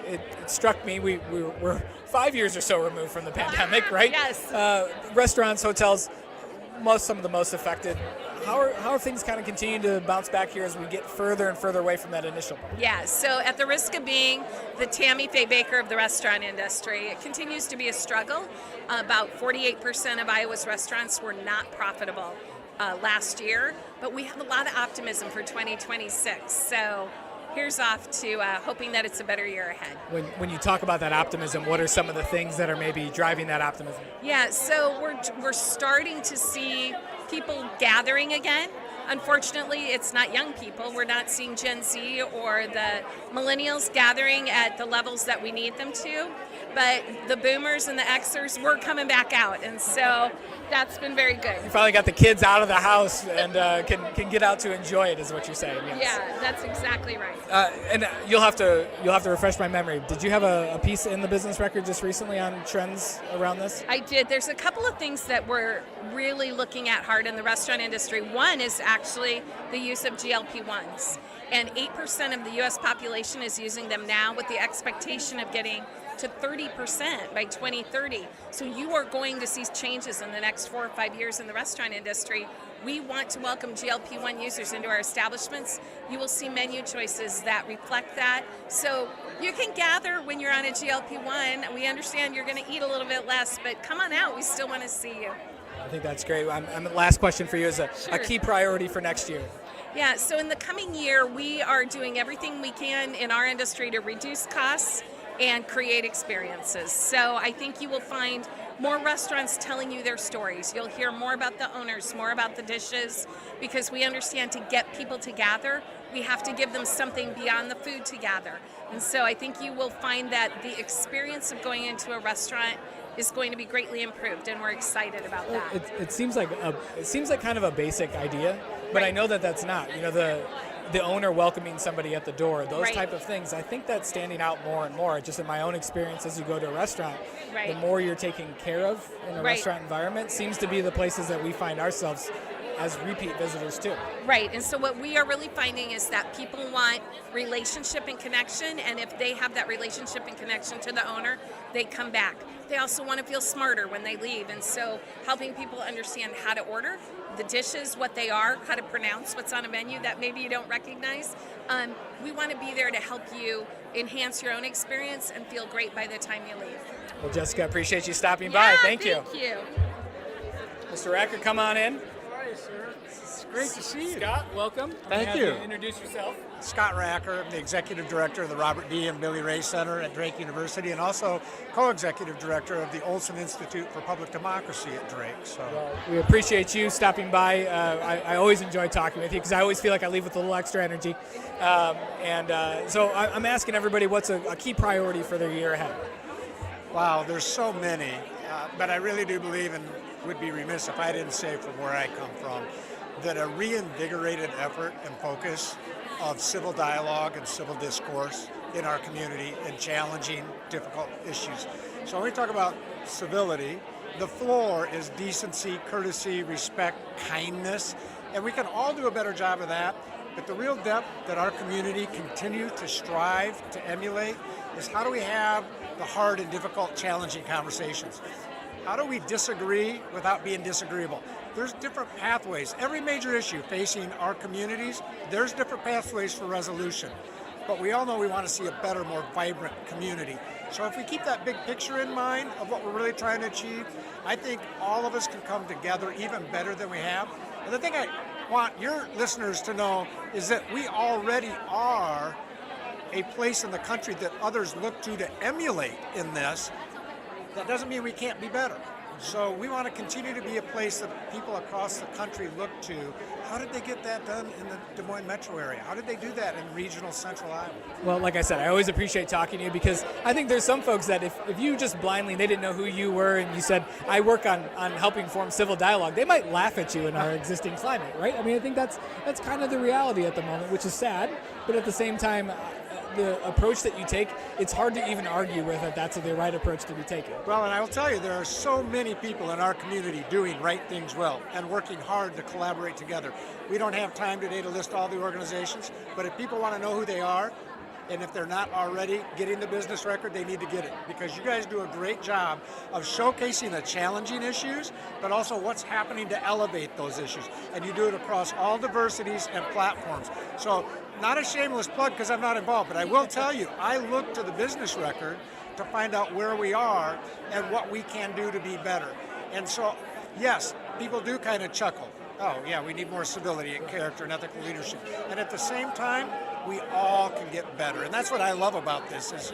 it struck me, we're 5 years or so removed from the pandemic, right? Yes. Restaurants, hotels, some of the most affected. How are things kind of continuing to bounce back here as we get further and further away from that initial point? Yeah, so at the risk of being the Tammy Faye Baker of the restaurant industry, it continues to be a struggle. About 48% of Iowa's restaurants were not profitable last year, but we have a lot of optimism for 2026. So here's off to hoping that it's a better year ahead. When you talk about that optimism, what are some of the things that are maybe driving that optimism? Yeah, so we're starting to see people gathering again. Unfortunately, it's not young people. We're not seeing Gen Z or the millennials gathering at the levels that we need them to. But the boomers and the Xers, we're coming back out. And so that's been very good. You finally got the kids out of the house and can get out to enjoy it, is what you're saying. Yes. Yeah, that's exactly right. And you'll have to refresh my memory. Did you have a piece in the Business Record just recently on trends around this? I did. There's a couple of things that we're really looking at hard in the restaurant industry. One is actually the use of GLP-1s. And 8% of the U.S. population is using them now with the expectation of getting to 30% by 2030. So you are going to see changes in the next 4 or 5 years in the restaurant industry. We want to welcome GLP-1 users into our establishments. You will see menu choices that reflect that. So you can gather when you're on a GLP-1. We understand you're going to eat a little bit less, but come on out. We still want to see you. I think that's great. Last question for you is a key priority for next year. Yeah, so in the coming year, we are doing everything we can in our industry to reduce costs and create experiences. So I think you will find more restaurants telling you their stories. You'll hear more about the owners, more about the dishes, because we understand to get people to gather, we have to give them something beyond the food to gather. And so I think you will find that the experience of going into a restaurant is going to be greatly improved, and we're excited about that. It seems like kind of a basic idea, but I know that that's not. You know, the owner welcoming somebody at the door, those type of things. I think that's standing out more and more. Just in my own experience, as you go to a restaurant, the more you're taken care of in a restaurant environment seems to be the places that we find ourselves as repeat visitors too. Right, and so what we are really finding is that people want relationship and connection, and if they have that relationship and connection to the owner, they come back. They also want to feel smarter when they leave, and so helping people understand how to order the dishes, what they are, how to pronounce what's on a menu that maybe you don't recognize. We want to be there to help you enhance your own experience and feel great by the time you leave. Well, Jessica, appreciate you stopping by. Thank you. Thank you. Mr. Racker, come on in. Hi, sir. It's great to see you. Scott, welcome. Thank you. Introduce yourself. Scott Racker. I'm the executive director of the Robert D. and Billy Ray Center at Drake University, and also co-executive director of the Olson Institute for Public Democracy at Drake. So we appreciate you stopping by. I always enjoy talking with you because I always feel like I leave with a little extra energy. So I'm asking everybody what's a key priority for their year ahead. Wow, there's so many, but I really do believe, and would be remiss if I didn't say from where I come from, that a reinvigorated effort and focus of civil dialogue and civil discourse in our community in challenging, difficult issues. So when we talk about civility, the floor is decency, courtesy, respect, kindness, and we can all do a better job of that. But the real depth that our community continue to strive to emulate is how do we have the hard and difficult, challenging conversations? How do we disagree without being disagreeable? There's different pathways. Every major issue facing our communities, there's different pathways for resolution. But we all know we want to see a better, more vibrant community. So if we keep that big picture in mind of what we're really trying to achieve, I think all of us can come together even better than we have. And the thing I want your listeners to know is that we already are a place in the country that others look to emulate in this. That doesn't mean we can't be better. So we want to continue to be a place that people across the country look to. How did they get that done in the Des Moines metro area? How did they do that in regional central Iowa? Well, like I said, I always appreciate talking to you because I think there's some folks that if you just blindly, they didn't know who you were and you said, I work on helping form civil dialogue, they might laugh at you in our existing climate, right? I mean, I think that's kind of the reality at the moment, which is sad, but at the same time, the approach that you take, it's hard to even argue with that that's the right approach to be taken. Well, and I will tell you, there are so many people in our community doing right things well and working hard to collaborate together. We don't have time today to list all the organizations, but if people want to know who they are, and if they're not already getting the business record, they need to get it, because you guys do a great job of showcasing the challenging issues, but also what's happening to elevate those issues. And you do it across all diversities and platforms. So not a shameless plug because I'm not involved, but I will tell you, I look to the business record to find out where we are and what we can do to be better. And so, yes, people do kind of chuckle. Oh, yeah, we need more civility and character and ethical leadership. And at the same time, we all can get better. And that's what I love about this, is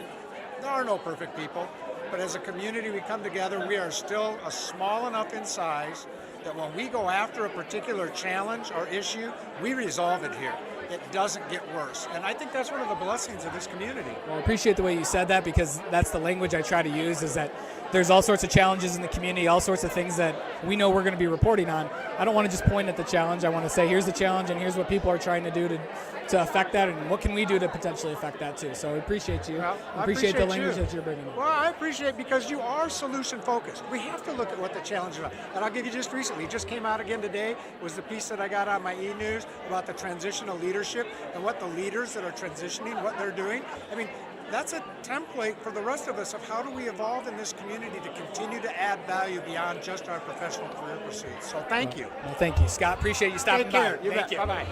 there are no perfect people, but as a community we come together, we are still small enough in size that when we go after a particular challenge or issue, we resolve it here. It doesn't get worse. And I think that's one of the blessings of this community. Well, I appreciate the way you said that, because that's the language I try to use, is that there's all sorts of challenges in the community, all sorts of things that we know we're going to be reporting on. I don't want to just point at the challenge. I want to say, here's the challenge and here's what people are trying to do to affect that, and what can we do to potentially affect that too. So I appreciate you. Well, I appreciate the language that you're bringing. Well, I appreciate it because you are solution focused. We have to look at what the challenges are. And I'll give you just recently, it just came out again today, was the piece that I got on my e-news about the transition of leadership and what the leaders that are transitioning, what they're doing. I mean, that's a template for the rest of us of how do we evolve in this community to continue to add value beyond just our professional career pursuits. So thank you. Well, thank you, Scott. Appreciate you stopping Take care. by. You Thank bet. you. Bye-bye.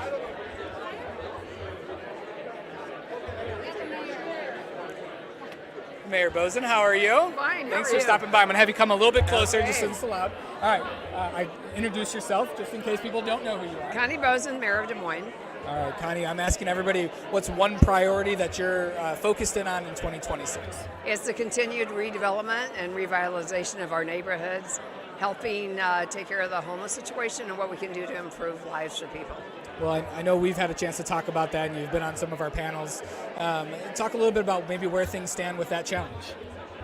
Mayor Bozen, how are you? Fine. Thanks how for are stopping by. I'm going to have you come a little bit closer, Okay. just so it's allowed. All right. Introduce yourself, just in case people don't know who you are. Connie Bozen, Mayor of Des Moines. All right, Connie, I'm asking everybody, what's one priority that you're focused in on in 2026? It's the continued redevelopment and revitalization of our neighborhoods, helping take care of the homeless situation and what we can do to improve lives for people. Well, I know we've had a chance to talk about that, and you've been on some of our panels. Talk a little bit about maybe where things stand with that challenge.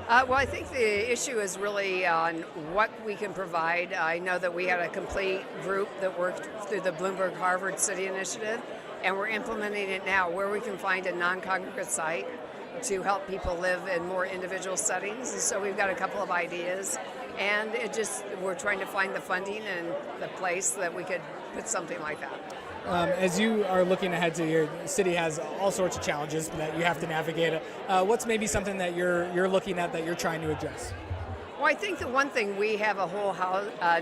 Well, I think the issue is really on what we can provide. I know that we had a complete group that worked through the Bloomberg Harvard City Initiative, and we're implementing it now where we can find a non-congregate site to help people live in more individual settings. And so we've got a couple of ideas, and we're trying to find the funding and the place that we could put something like that. As you are looking ahead to your city has all sorts of challenges that you have to navigate. What's maybe something that you're looking at that you're trying to address? Well, I think the one thing, we have a whole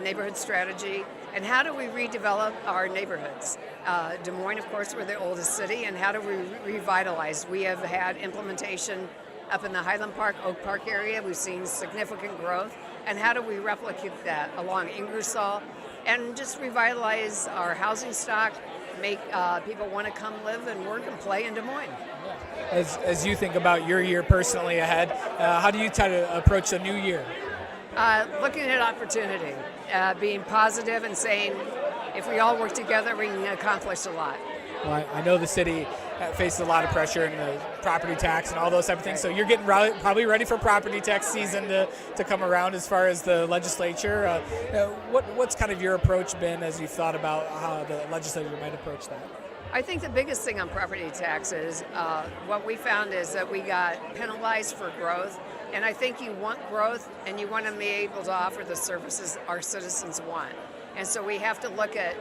neighborhood strategy, and how do we redevelop our neighborhoods? Des Moines, of course, we're the oldest city, and how do we revitalize? We have had implementation up in the Highland Park, Oak Park area. We've seen significant growth, and how do we replicate that along Ingersoll and just revitalize our housing stock, make people want to come live and work and play in Des Moines. As you think about your year personally ahead, how do you try to approach the new year? Looking at opportunity, being positive and saying if we all work together, we can accomplish a lot. Well, I know the city faces a lot of pressure in the property tax and all those type of things, so you're getting probably ready for property tax season to come around as far as the legislature. What's kind of your approach been as you've thought about how the legislature might approach that? I think the biggest thing on property taxes, what we found is that we got penalized for growth, and I think you want growth and you want to be able to offer the services our citizens want. And so we have to look at,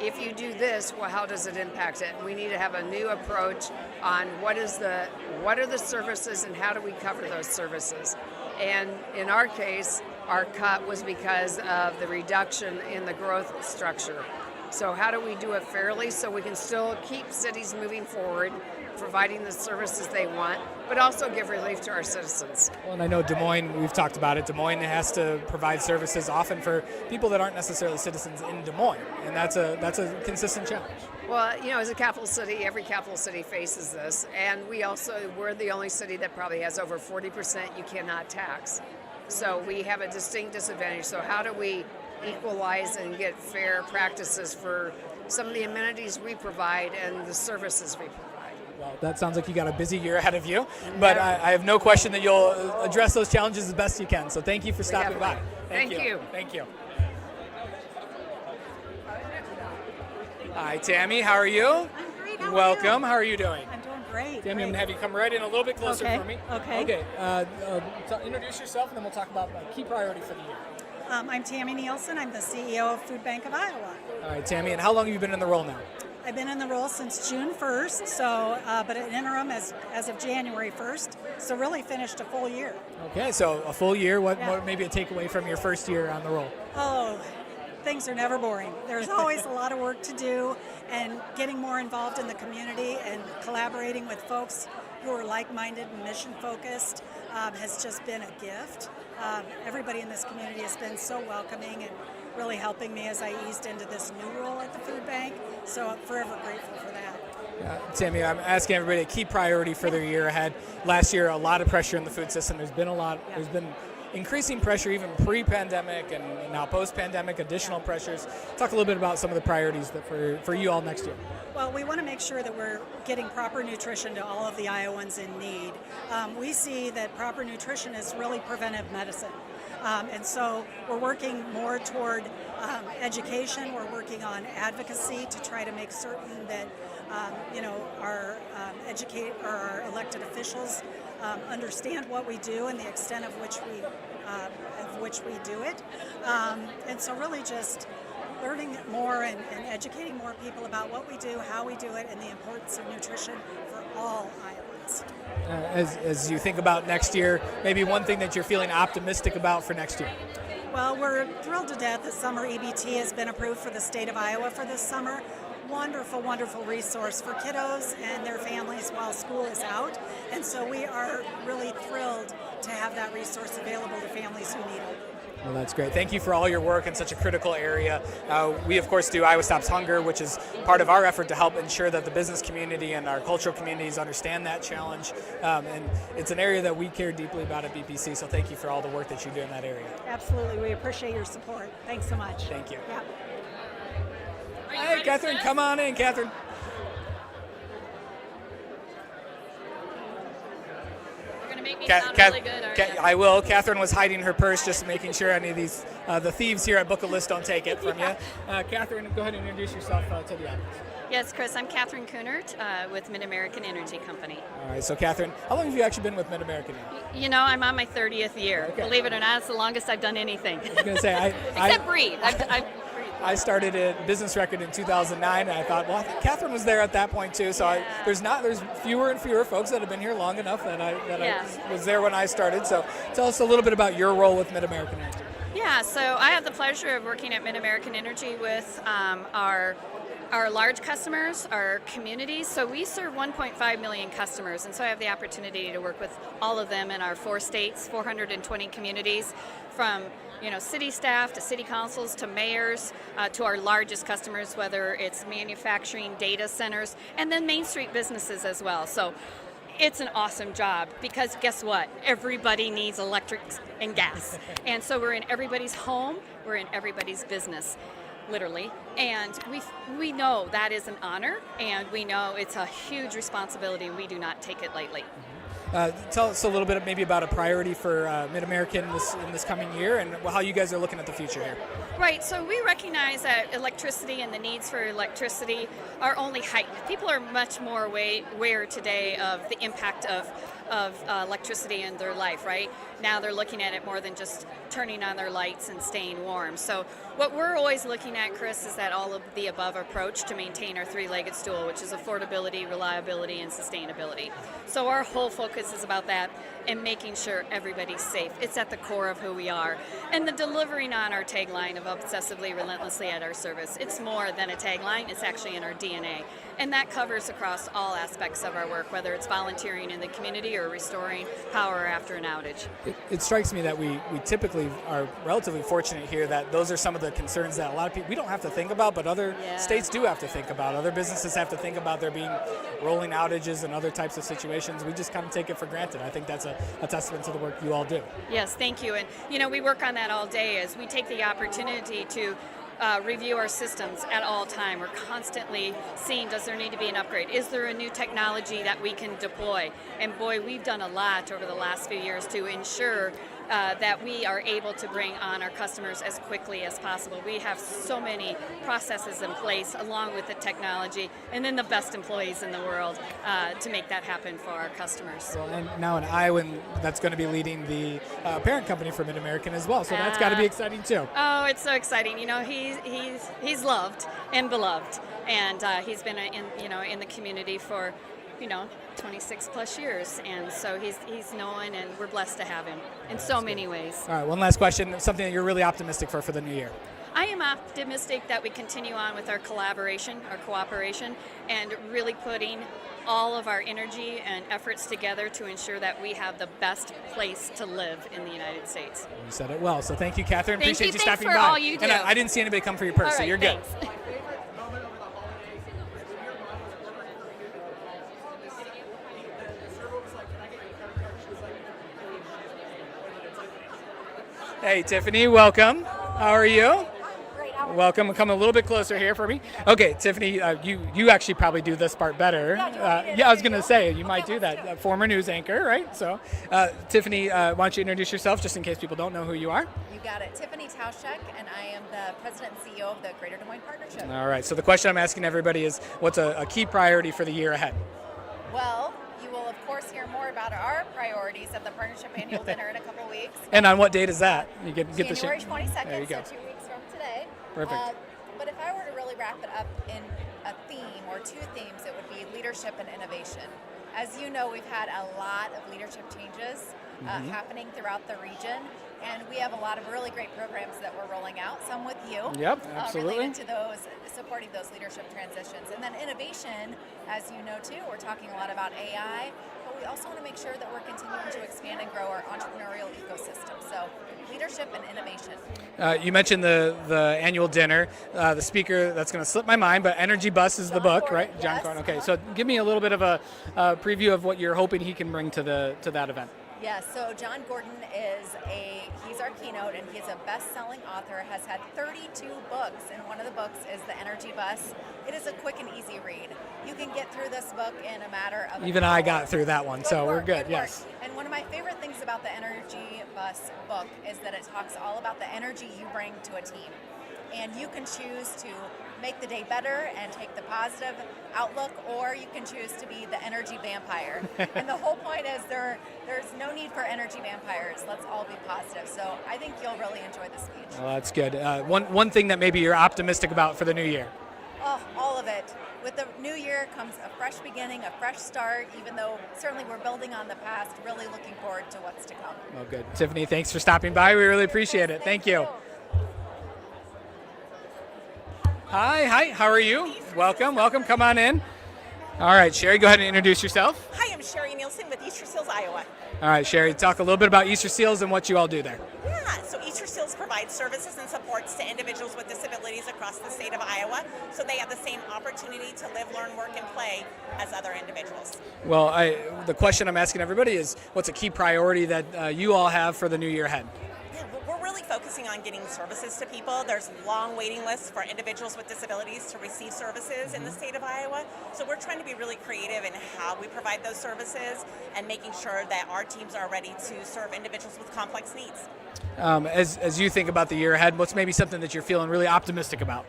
if you do this, well, how does it impact it? And we need to have a new approach on what are the services and how do we cover those services. And in our case, our cut was because of the reduction in the growth structure. So how do we do it fairly so we can still keep cities moving forward, providing the services they want, but also give relief to our citizens? Well, and I know Des Moines, we've talked about it, Des Moines has to provide services often for people that aren't necessarily citizens in Des Moines, and that's a consistent challenge. Well, as a capital city, every capital city faces this, and we're the only city that probably has over 40% you cannot tax. So we have a distinct disadvantage. So how do we equalize and get fair practices for some of the amenities we provide and the services we provide? Well, that sounds like you got a busy year ahead of you, but I have no question that you'll address those challenges as best you can. So thank you for stopping by. Thank you. Thank you. Hi, Tammy. How are you? I'm great. Welcome. How are you doing? I'm doing great. Tammy, I'm going to have you come right in a little bit closer Okay, for me. okay. Okay. Introduce yourself, and then we'll talk about key priority for the year. I'm Tammy Nielsen. I'm the CEO of Food Bank of Iowa. All right, Tammy. And how long have you been in the role now? I've been in the role since June 1st, so but an interim as of January 1st, so really finished a full year. Okay, so a full year. What Yeah. maybe a takeaway from your first year on the role? Oh, things are never boring. There's always a lot of work to do, and getting more involved in the community and collaborating with folks who are like-minded and mission-focused has just been a gift. Everybody in this community has been so welcoming and really helping me as I eased into this new role at the food bank, so I'm forever grateful for that. Tammy, I'm asking everybody a key priority for their year ahead. Last year, a lot of pressure in the food system. There's been increasing pressure even pre-pandemic and now post-pandemic, additional pressures. Talk a little bit about some of the priorities that for you all next year. Well, we want to make sure that we're getting proper nutrition to all of the Iowans in need. We see that proper nutrition is really preventive medicine. And so we're working more toward education. We're working on advocacy to try to make certain that our our elected officials understand what we do and the extent of which we do it. And so really just learning more and educating more people about what we do, how we do it, and the importance of nutrition for all Iowans. As you think about next year, maybe one thing that you're feeling optimistic about for next year? Well, we're thrilled to death that summer EBT has been approved for the state of Iowa for this summer. Wonderful, wonderful resource for kiddos and their families while school is out. And so we are really thrilled to have that resource available to families who need it. Well, that's great. Thank you for all your work in such a critical area. We, of course, do Iowa Stops Hunger, which is part of our effort to help ensure that the business community and our cultural communities understand that challenge. And it's an area that we care deeply about at BPC, so thank you for all the work that you do in that area. Absolutely. We appreciate your support. Thanks so much. Thank you. Yeah. Hey, Catherine, come on in, Catherine. Make me sound really good, are you? I will. Catherine was hiding her purse, just making sure any of these, the thieves here at Book a List don't take it from you. Catherine, go ahead and introduce yourself to the audience. Yes, Chris, I'm Catherine Kunert with Mid-American Energy Company. All right, so Catherine, how long have you actually been with Mid-American? You know, I'm on my 30th year. Okay. Believe it or not, it's the longest I've done anything. I was going to say, Except breathe. I started at Business Record in 2009, and I thought, well, I think Catherine was there at that point too. So there's fewer and fewer folks that have been here long enough that I was there when I started. So tell us a little bit about your role with Mid-American Energy. Yeah, so I have the pleasure of working at Mid-American Energy with our large customers, our communities. So we serve 1.5 million customers, and so I have the opportunity to work with all of them in our 4 states, 420 communities, from city staff to city councils to mayors to our largest customers, whether it's manufacturing, data centers, and then Main Street businesses as well. So it's an awesome job because guess what? Everybody needs electric and gas. And so we're in everybody's home, we're in everybody's business, literally. And we know that is an honor, and we know it's a huge responsibility, and we do not take it lightly. Tell us a little bit maybe about a priority for Mid-American in this coming year and how you guys are looking at the future here. Right, so we recognize that electricity and the needs for electricity are only heightened. People are much more aware today of the impact of electricity in their life, right? Now they're looking at it more than just turning on their lights and staying warm. So what we're always looking at, Chris, is that all of the above approach to maintain our 3-legged stool, which is affordability, reliability, and sustainability. So our whole focus is about that and making sure everybody's safe. It's at the core of who we are. And the delivering on our tagline of obsessively, relentlessly at our service. It's more than a tagline, it's actually in our DNA. And that covers across all aspects of our work, whether it's volunteering in the community energy or restoring power after an outage. It strikes me that we typically are relatively fortunate here that those are some of the concerns that a lot of people, we don't have to think about, but other states do have to think about. Other businesses have to think about there being rolling outages and other types of situations. We just kind of take it for granted. I think that's a testament to the work you all do. Yes, thank you. And, we work on that all day as we take the opportunity to review our systems at all time. We're constantly seeing, does there need to be an upgrade? Is there a new technology that we can deploy? And boy, we've done a lot over the last few years to ensure that we are able to bring on our customers as quickly as possible. We have so many processes in place along with the technology and then the best employees in the world to make that happen for our customers. Well, and now an Iowan that's going to be leading the parent company for Mid-American as well, so that's got to be exciting too. Oh, it's so exciting. He's loved and beloved, and he's been in the community for 26 plus years, and so he's known, and we're blessed to have him in so many ways. All right, one last question, something that you're really optimistic for the new year. I am optimistic that we continue on with our collaboration, our cooperation, and really putting all of our energy and efforts together to ensure that we have the best place to live in the United States. You said it well, so thank you, Catherine. Appreciate you stopping by. Thanks for all you do. And I didn't see anybody come for your purse, all right, so you're thanks. good. Hey, Tiffany, welcome. How are you? Welcome. Come a little bit closer here for me. Okay, Tiffany, you actually probably do this part better. I was going to say, you might do that. Former news anchor, right? So, Tiffany, why don't you introduce yourself just in case people don't know who you are? You got it. Tiffany Tauschek, and I am the president and CEO of the Greater Des Moines Partnership. All right. So the question I'm asking everybody is, what's a key priority for the year ahead? Well, you will, of course, hear more about our priorities at the Partnership Annual Dinner in a couple weeks. And on what date is that? You get January the 22nd, There you go. so 2 weeks from today. Perfect. But if I were to really wrap it up in a theme or two themes, it would be leadership and innovation. As you know, we've had a lot of leadership changes happening throughout the region, and we have a lot of really great programs that we're rolling out, some with you. Yep, absolutely. Related to those, supporting those leadership transitions. And then innovation, as you know too, we're talking a lot about AI, but we also want to make sure that we're continuing to expand and grow our entrepreneurial ecosystem. So leadership and innovation. You mentioned the annual dinner. The speaker, that's going to slip my mind, but Energy Bus is the book, right? John Gordon. Okay, so give me a little bit of a preview of what you're hoping he can bring to that event. Yes, so John Gordon he's our keynote, and he's a best-selling author, has had 32 books, and one of the books is The Energy Bus. It is a quick and easy read. You can get through this book in a matter of Even I got through that one, so we're good, yes. And one of my favorite things about the Energy Bus book is that it talks all about the energy you bring to a team. And you can choose to make the day better and take the positive outlook, or you can choose to be the energy vampire. And the whole point is there's no need for energy vampires. Let's all be positive. So I think you'll really enjoy the speech. Well, that's good. One thing that maybe you're optimistic about for the new year. Oh, all of it. With the new year comes a fresh beginning, a fresh start, even though certainly we're building on the past, really looking forward to what's to come. Well, good. Tiffany, thanks for stopping by. We really appreciate it. Thank you. Hi, how are you? Welcome, come on in. All right, Sherry, go ahead and introduce yourself. Hi, I'm Sherry Nielsen with Easter Seals, Iowa. All right, Sherry, talk a little bit about Easter Seals and what you all do there. Yeah, so Easter Seals provides services and supports to individuals with disabilities across the state of Iowa, so they have the same opportunity to live, learn, work, and play as other individuals. Well, the question I'm asking everybody is, what's a key priority that you all have for the new year ahead? We're really focusing on getting services to people. There's long waiting lists for individuals with disabilities to receive services in the state of Iowa. So we're trying to be really creative in how we provide those services and making sure that our teams are ready to serve individuals with complex needs. As you think about the year ahead, what's maybe something that you're feeling really optimistic about?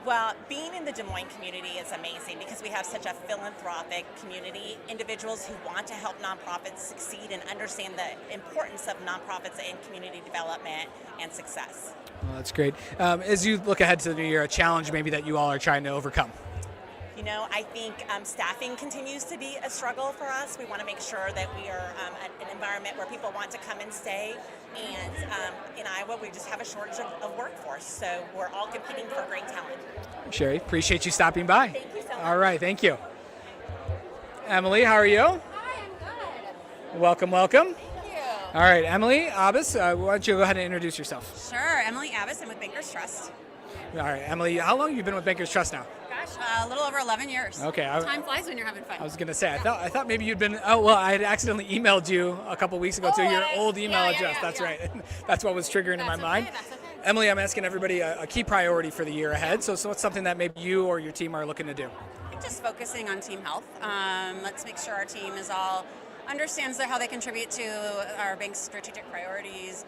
Well, being in the Des Moines community is amazing because we have such a philanthropic community, individuals who want to help nonprofits succeed and understand the importance of nonprofits in community development and success. Well, that's great. As you look ahead to the new year, a challenge maybe that you all are trying to overcome? You know, I think staffing continues to be a struggle for us. We want to make sure that we are an environment where people want to come and stay. And in Iowa, we just have a shortage of workforce. So we're all competing for great talent. Sherry, appreciate you stopping by. Thank you so much. All right, thank you. Emily, how are you? Hi, I'm good. Welcome, welcome. Thank you. All right, Emily Abbas, why don't you go ahead and introduce yourself? Sure, Emily Abbas. I'm with Bankers Trust. All right, Emily, how long have you been with Bankers Trust now? Gosh, a little over 11 years. Okay, Time flies when you're having fun. I was going to say, I thought maybe you'd been, I had accidentally emailed you a couple weeks ago to your old email address. That's right. That's what was triggering in my mind. That's okay. Emily, I'm asking everybody a key priority for the year ahead. So what's something that maybe you or your team are looking to do? I think just focusing on team health. Let's make sure our team is all understands how they contribute to our bank's strategic priorities,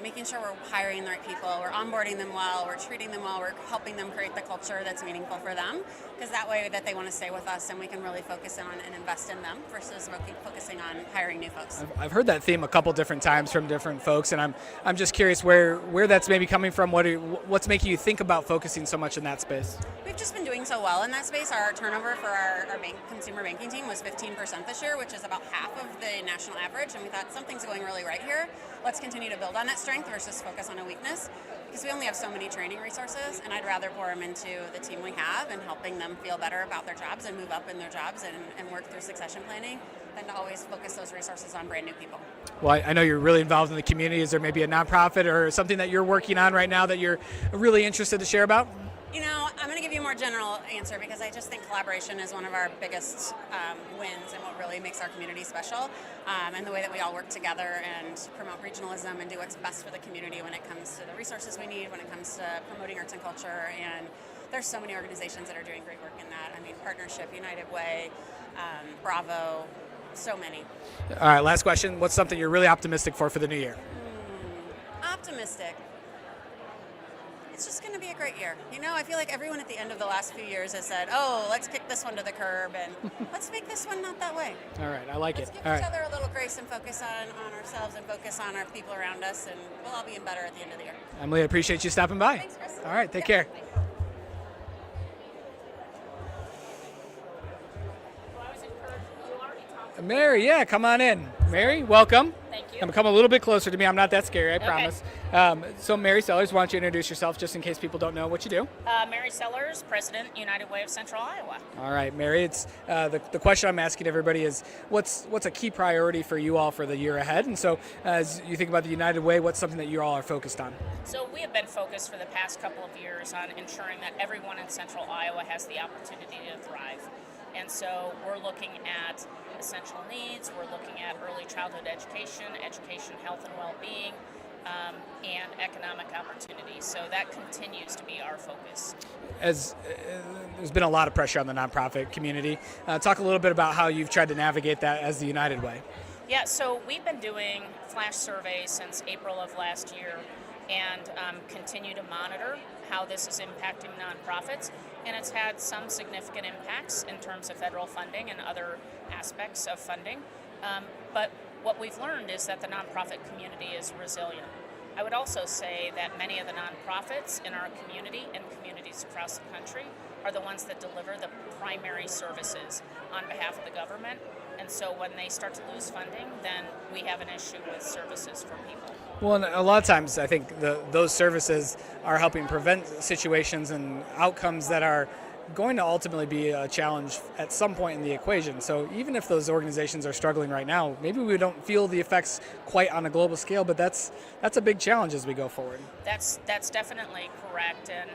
making sure we're hiring the right people, we're onboarding them well, we're treating them well, we're helping them create the culture that's meaningful for them, because that way that they want to stay with us and we can really focus on and invest in them versus focusing on hiring new folks. I've heard that theme a couple different times from different folks, and I'm just curious where that's maybe coming from. What's making you think about focusing so much in that space? We've just been doing so well in that space. Our turnover for our consumer banking team was 15% this year, which is about half of the national average, and we thought something's going really right here. Let's continue to build on that strength versus focus on a weakness, because we only have so many training resources, and I'd rather pour them into the team we have and helping them feel better about their jobs and move up in their jobs and work through succession planning than to always focus those resources on brand new people. Well, I know you're really involved in the community. Is there maybe a nonprofit or something that you're working on right now that you're really interested to share about? You know, I'm going to give you a more general answer because I just think collaboration is one of our biggest wins and what really makes our community special, and the way that we all work together and promote regionalism and do what's best for the community when it comes to the resources we need, when it comes to promoting arts and culture. And there's so many organizations that are doing great work in that. I mean, Partnership, United Way, Bravo, so many. All right, last question. What's something you're really optimistic for the new year? Optimistic. It's just going to be a great year. You know, I feel like everyone at the end of the last few years has said, oh, let's kick this one to the curb and let's make this one not that way. All right, I like Let's it. give All each right. other a little grace and focus on ourselves and focus on our people around us, and we'll all be in better at the end of the year. Emily, I appreciate you stopping by. Thanks, Chris. All right, take care. Mary, yeah, come on in. Mary, welcome. Thank you. Come a little bit closer to me. I'm not that scary, I promise. So Mary Sellers, why don't you introduce yourself just in case people don't know what you do? Mary Sellers, President, United Way of Central Iowa. All right, Mary, it's the question I'm asking everybody is what's a key priority for you all for the year ahead? And so as you think about the United Way, what's something that you all are focused on? So we have been focused for the past couple of years on ensuring that everyone in Central Iowa has the opportunity to thrive. And so we're looking at essential needs, we're looking at early childhood education, health and well-being, and economic opportunity. So that continues to be our focus. As there's been a lot of pressure on the nonprofit community, talk a little bit about how you've tried to navigate that as the United Way. Yeah, so we've been doing flash surveys since April of last year and continue to monitor how this is impacting nonprofits, and it's had some significant impacts in terms of federal funding and other aspects of funding. But what we've learned is that the nonprofit community is resilient. I would also say that many of the nonprofits in our community and communities across the country are the ones that deliver the primary services on behalf of the government. And so when they start to lose funding, then we have an issue with services for people. Well, and a lot of times I think those services are helping prevent situations and outcomes that are going to ultimately be a challenge at some point in the equation. So even if those organizations are struggling right now, maybe we don't feel the effects quite on a global scale, but that's a big challenge as we go forward. That's definitely correct. And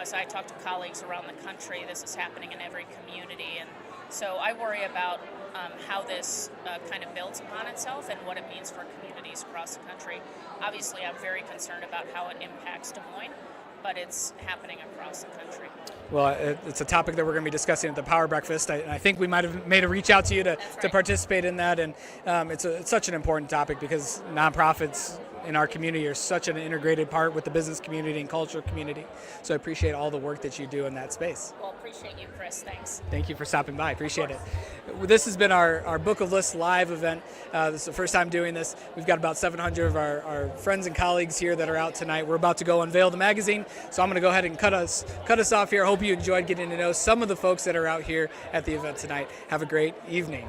as I talk to colleagues around the country, this is happening in every community. And so I worry about how this kind of builds upon itself and what it means for communities across the country. Obviously, I'm very concerned about how it impacts Des Moines, but it's happening across the country. Well, it's a topic that we're going to be discussing at the Power Breakfast. I think we might have made a reach out to you to participate in that, and it's such an important topic because nonprofits in our community are such an integrated part with the business community and culture community. So I appreciate all the work that you do in that space. Well, appreciate you, Chris. Thanks. Thank you for stopping by. Appreciate it. This has been our Book of Lists live event. This is the first time doing this. We've got about 700 of our friends and colleagues here that are out tonight. We're about to go unveil the magazine, so I'm going to go ahead and cut us off here. I hope you enjoyed getting to know some of the folks that are out here at the event tonight. Have a great evening.